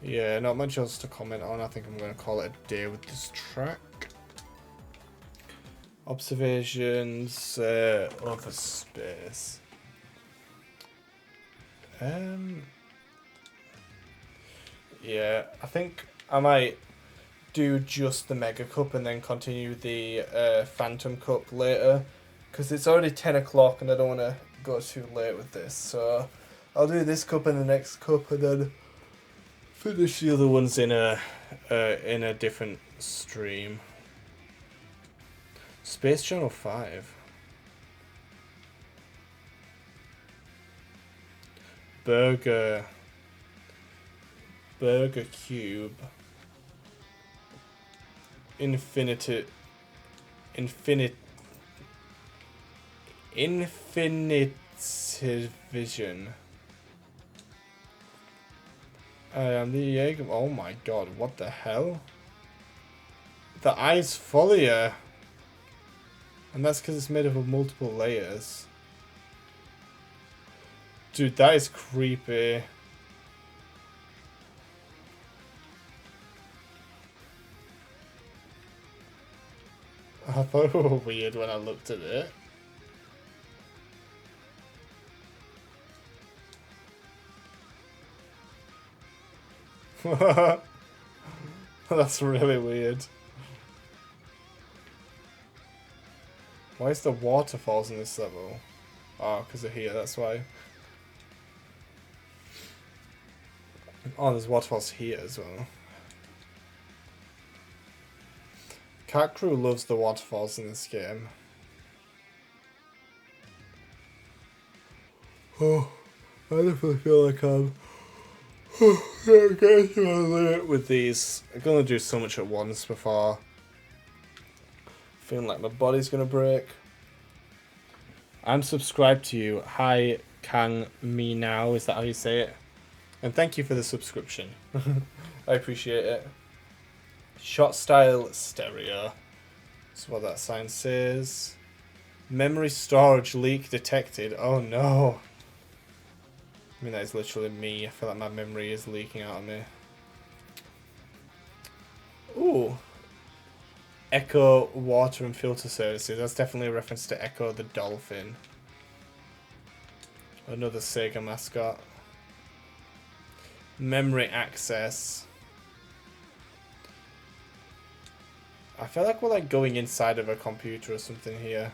Yeah, not much else to comment on. I think I'm going to call it a day with this track. Observations over space. Yeah, I think I might do just the Mega Cup and then continue the Phantom Cup later, because it's already 10 o'clock and I don't want to go too late with this. So I'll do this cup and the next cup and then finish the other ones in a different stream. Space Channel 5. Burger Cube. Infinite Vision. I am the Jaeger. Oh my god, what the hell? The eyes follow you. And that's because it's made up of multiple layers. Dude, that is creepy. I thought it was weird when I looked at it. That's really weird. Why is there waterfalls in this level? Oh, because of here, that's why. Oh, there's waterfalls here as well. Cat Crew loves the waterfalls in this game. Oh, I definitely feel like I'm getting to a limit with these. I'm gonna do so much at once before feeling like my body's gonna break. I'm subscribed to you. Hi, Kang Me Now, is that how you say it? And thank you for the subscription. I appreciate it. Shot style stereo. That's what that sign says. Memory storage leak detected. Oh no. I mean, that is literally me. I feel like my memory is leaking out of me. Ooh. Echo Water and Filter Services. That's definitely a reference to Echo the Dolphin. Another Sega mascot. Memory access. I feel like we're like going inside of a computer or something here.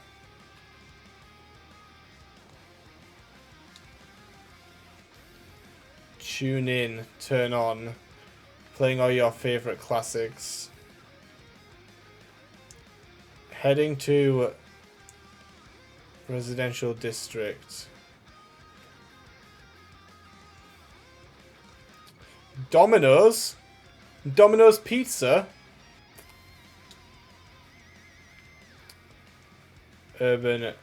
Tune in, turn on, playing all your favorite classics. Heading to residential district. Domino's? Domino's Pizza? Urban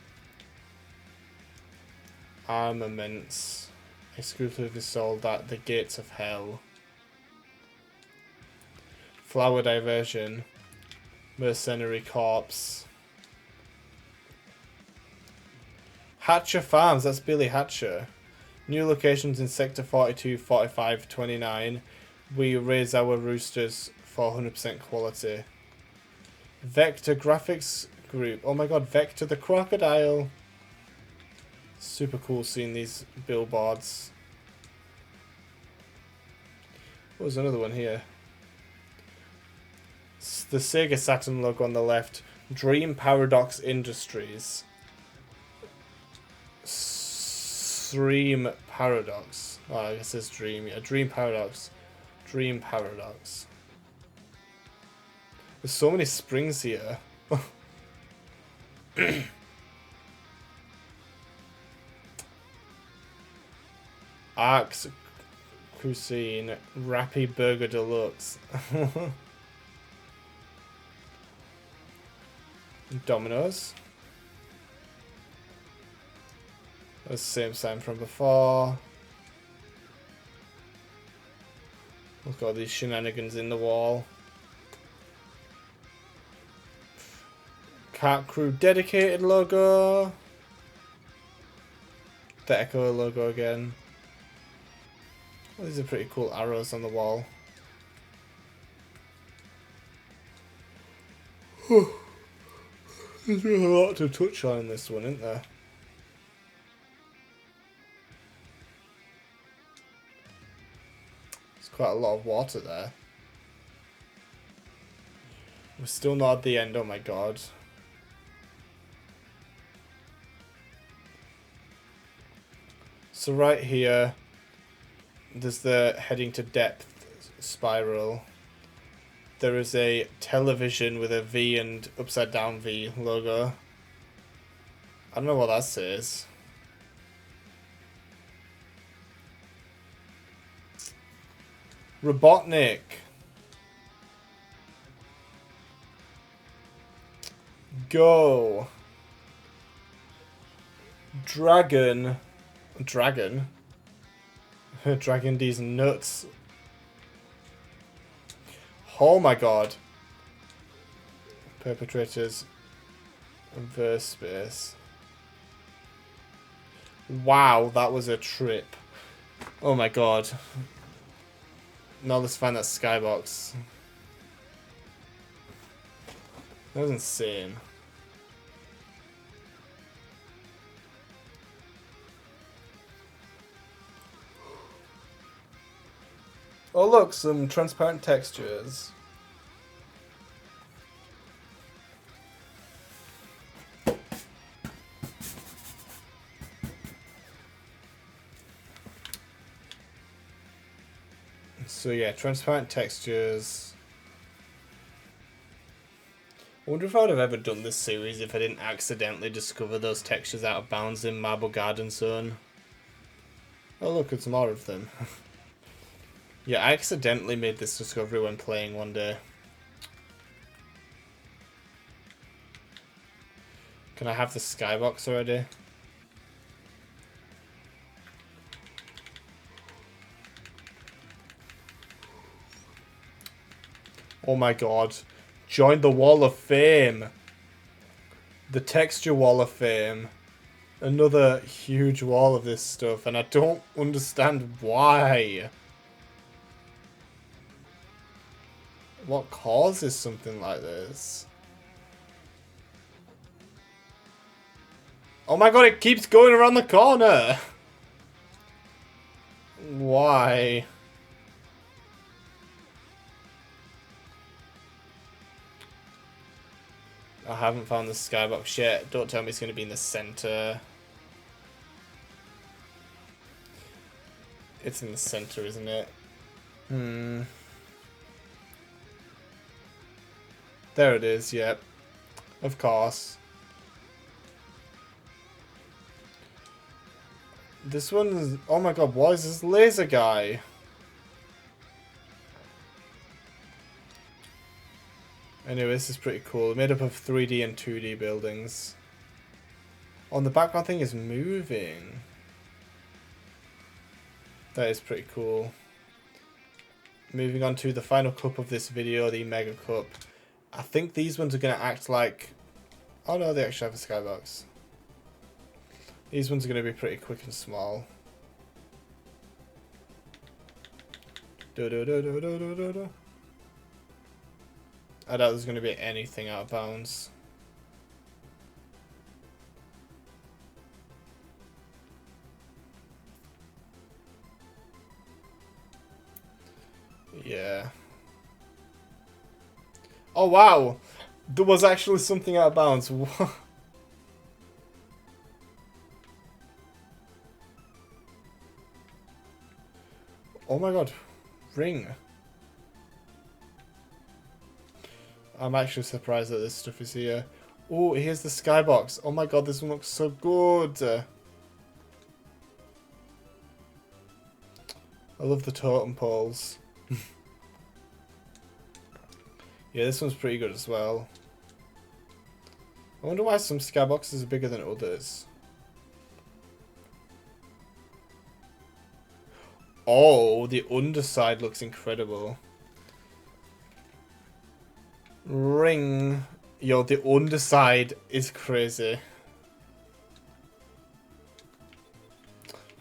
armaments. Exclusively sold at the gates of hell. Flower diversion. Mercenary corpse. Hatcher Farms, that's Billy Hatcher. New locations in Sector 42, 45, 29. We raise our roosters for 100% quality. Vector Graphics Group. Oh my god, Vector the Crocodile. Super cool seeing these billboards. What was another one here? The Sega Saturn logo on the left. Dream Paradox Industries. Stream Paradox. Oh, I guess it's Dream. Yeah, Dream Paradox. Dream Paradox. There's so many springs here. Arcs Cuisine. Rappy Burger Deluxe. Domino's. That's the same sign from before. Look at all these shenanigans in the wall. Kart Crew Dedicated logo. The Echo logo again. Well, these are pretty cool arrows on the wall. There's really a lot to touch on in this one, isn't there? There's quite a lot of water there. We're still not at the end, oh my god. So right here, there's the heading to depth spiral. There is a television with a V and upside down V logo. I don't know what that says. Robotnik. Go. Dragon. Dragon? Dragon D's nuts. Oh my god. Perpetrators. Verse space. Wow, that was a trip. Oh my god. Now let's find that skybox. That was insane. Oh look, some transparent textures. So yeah, transparent textures. I wonder if I would have ever done this series if I didn't accidentally discover those textures out of bounds in Marble Garden Zone. Oh look, it's more of them. Yeah, I accidentally made this discovery when playing one day. Can I have the skybox already? Oh my god. Join the Wall of Fame. The Texture Wall of Fame. Another huge wall of this stuff, and I don't understand why. What causes something like this? Oh my god, it keeps going around the corner! Why? I haven't found the skybox yet. Don't tell me it's going to be in the center. It's in the center, isn't it? There it is, yep. Of course. This one is... Oh my god, what is this laser guy? Anyway, this is pretty cool. Made up of 3D and 2D buildings. Oh, the background thing is moving. That is pretty cool. Moving on to the final cup of this video, the Mega Cup. I think these ones are going to act like... Oh no, they actually have a skybox. These ones are going to be pretty quick and small. I doubt there's going to be anything out of bounds. Yeah. Oh wow! There was actually something out of bounds. Oh my god. Ring. I'm actually surprised that this stuff is here. Oh, here's the skybox. Oh my god, this one looks so good. I love the totem poles. Yeah, this one's pretty good as well. I wonder why some skyboxes are bigger than others. Oh, the underside looks incredible. Ring. Yo, the underside is crazy.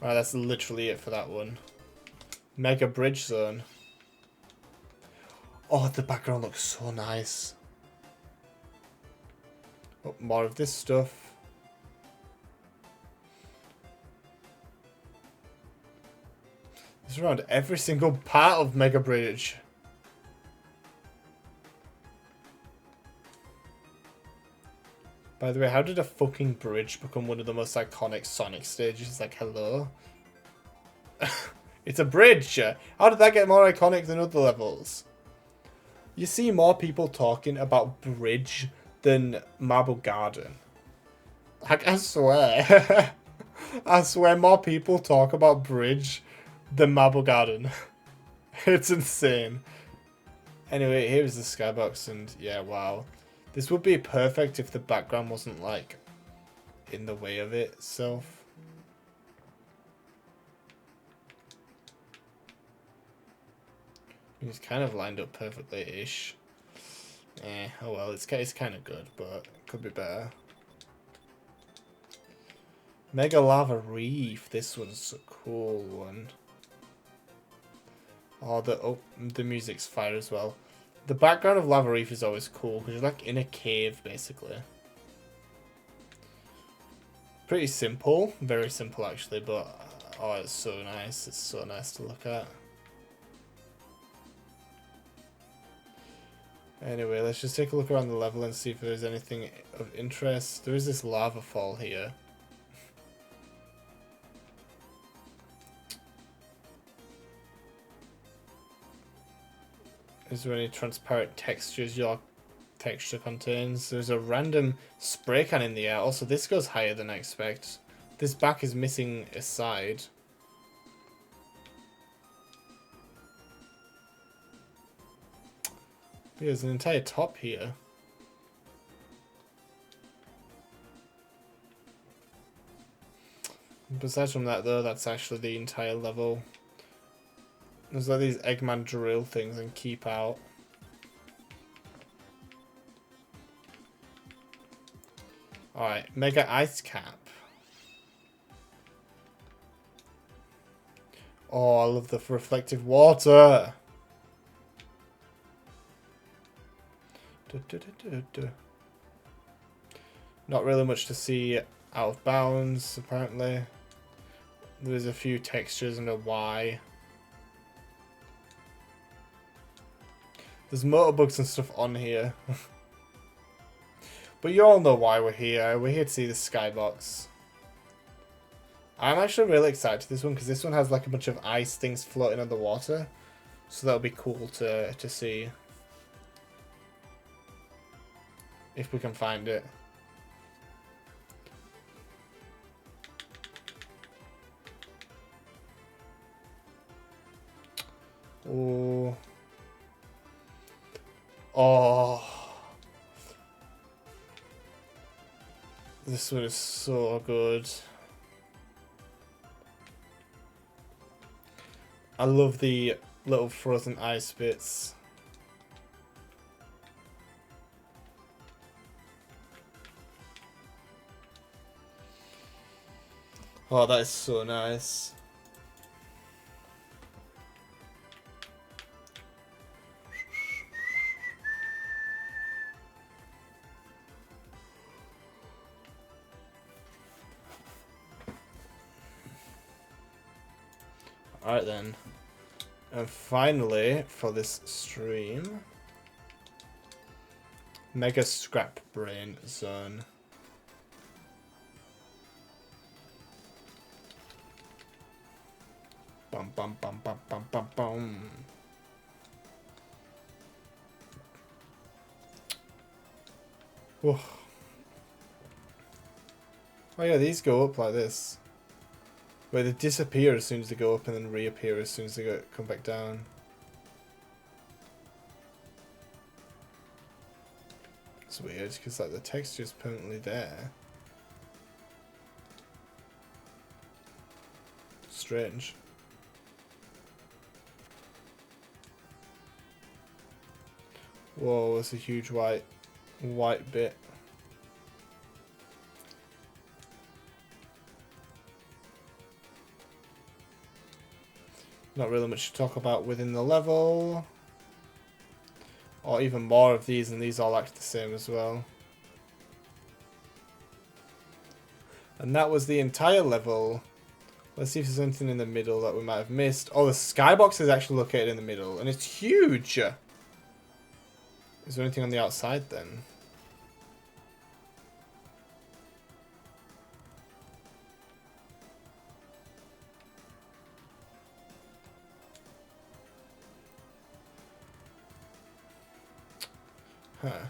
Right, that's literally it for that one. Mega Bridge Zone. Oh, the background looks so nice. Oh, more of this stuff. It's around every single part of Mega Bridge. By the way, how did a fucking bridge become one of the most iconic Sonic stages? Like, hello? It's a bridge! How did that get more iconic than other levels? You see more people talking about bridge than Marble Garden. Like, I swear. I swear more people talk about bridge than Marble Garden. It's insane. Anyway, here's the skybox, and yeah, wow. This would be perfect if the background wasn't, like, in the way of it itself. It's kind of lined up perfectly-ish. Oh well, it's kind of good, but it could be better. Mega Lava Reef. This one's a cool one. Oh, the music's fire as well. The background of Lava Reef is always cool because you're like in a cave, basically. Pretty simple, very simple actually, but oh, it's so nice. It's so nice to look at. Anyway, let's just take a look around the level and see if there's anything of interest. There is this lava fall here. Is there any transparent textures your texture contains? There's a random spray can in the air. Also, this goes higher than I expect. This back is missing a side. There's an entire top here. Besides from that though, that's actually the entire level. There's like these Eggman drill things and keep out. Alright, Mega Ice Cap. Oh, I love the reflective water. Not really much to see out of bounds, apparently. There's a few textures and a Y. There's motorbugs and stuff on here. But you all know why we're here. We're here to see the skybox. I'm actually really excited to this one because this one has like a bunch of ice things floating on the water. So that'll be cool to see. If we can find it. Oh. Oh. This one is so good. I love the little frozen ice bits. Oh, that is so nice. Alright then. And finally, for this stream, Mega Scrap Brain Zone. Bum bum bum bum bum bum bum. Oh yeah, these go up like this. Where they disappear as soon as they go up and then reappear as soon as they come back down. It's weird because like the texture is permanently there. Strange. Whoa, there's a huge white bit. Not really much to talk about within the level. Or even more of these, and these all act the same as well. And that was the entire level. Let's see if there's anything in the middle that we might have missed. Oh, the skybox is actually located in the middle, and it's huge! Is there anything on the outside then? Huh.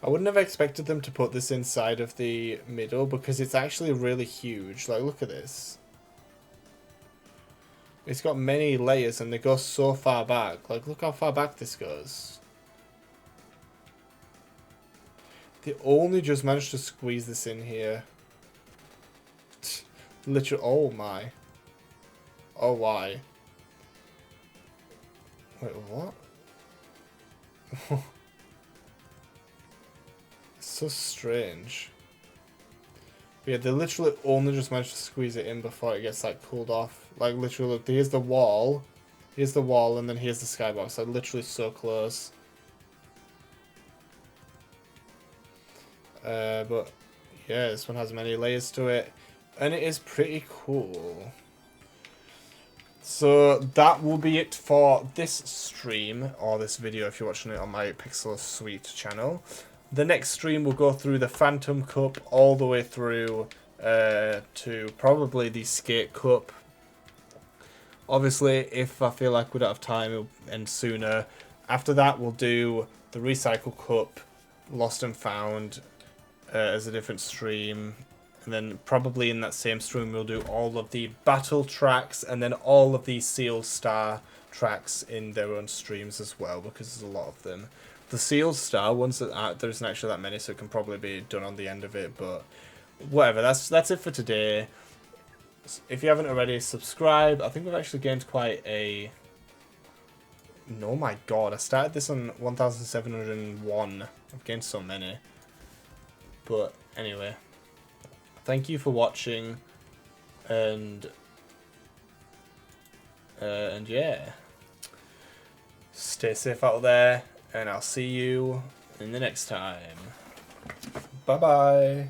I wouldn't have expected them to put this inside of the middle because it's actually really huge. Like, look at this. It's got many layers and they go so far back. Like, look how far back this goes. They only just managed to squeeze this in here. Literally, oh my. Oh, why? Wait, what? It's so strange. But yeah, they literally only just managed to squeeze it in before it gets, like, cooled off. Like, literally, look, here's the wall. Here's the wall, and then here's the skybox. Like, literally so close. But yeah, this one has many layers to it, and it is pretty cool. So that will be it for this stream, or this video if you're watching it on my Pikzelow Suite channel. The next stream will go through the Phantom Cup all the way through to probably the Skate Cup. Obviously, if I feel like we don't have time, it'll end sooner. After that, we'll do the Recycle Cup, Lost and Found, as a different stream, and then probably in that same stream we'll do all of the battle tracks and then all of the Sealed Star tracks in their own streams as well, because there's a lot of them. The Sealed Star ones that there isn't actually that many, so it can probably be done on the end of it, but whatever, that's it for today. If you haven't already, subscribe. I think we've actually gained quite a... Oh my god, I started this on 1701. I've gained so many. But anyway, thank you for watching, and yeah, stay safe out there, and I'll see you in the next time. Bye bye.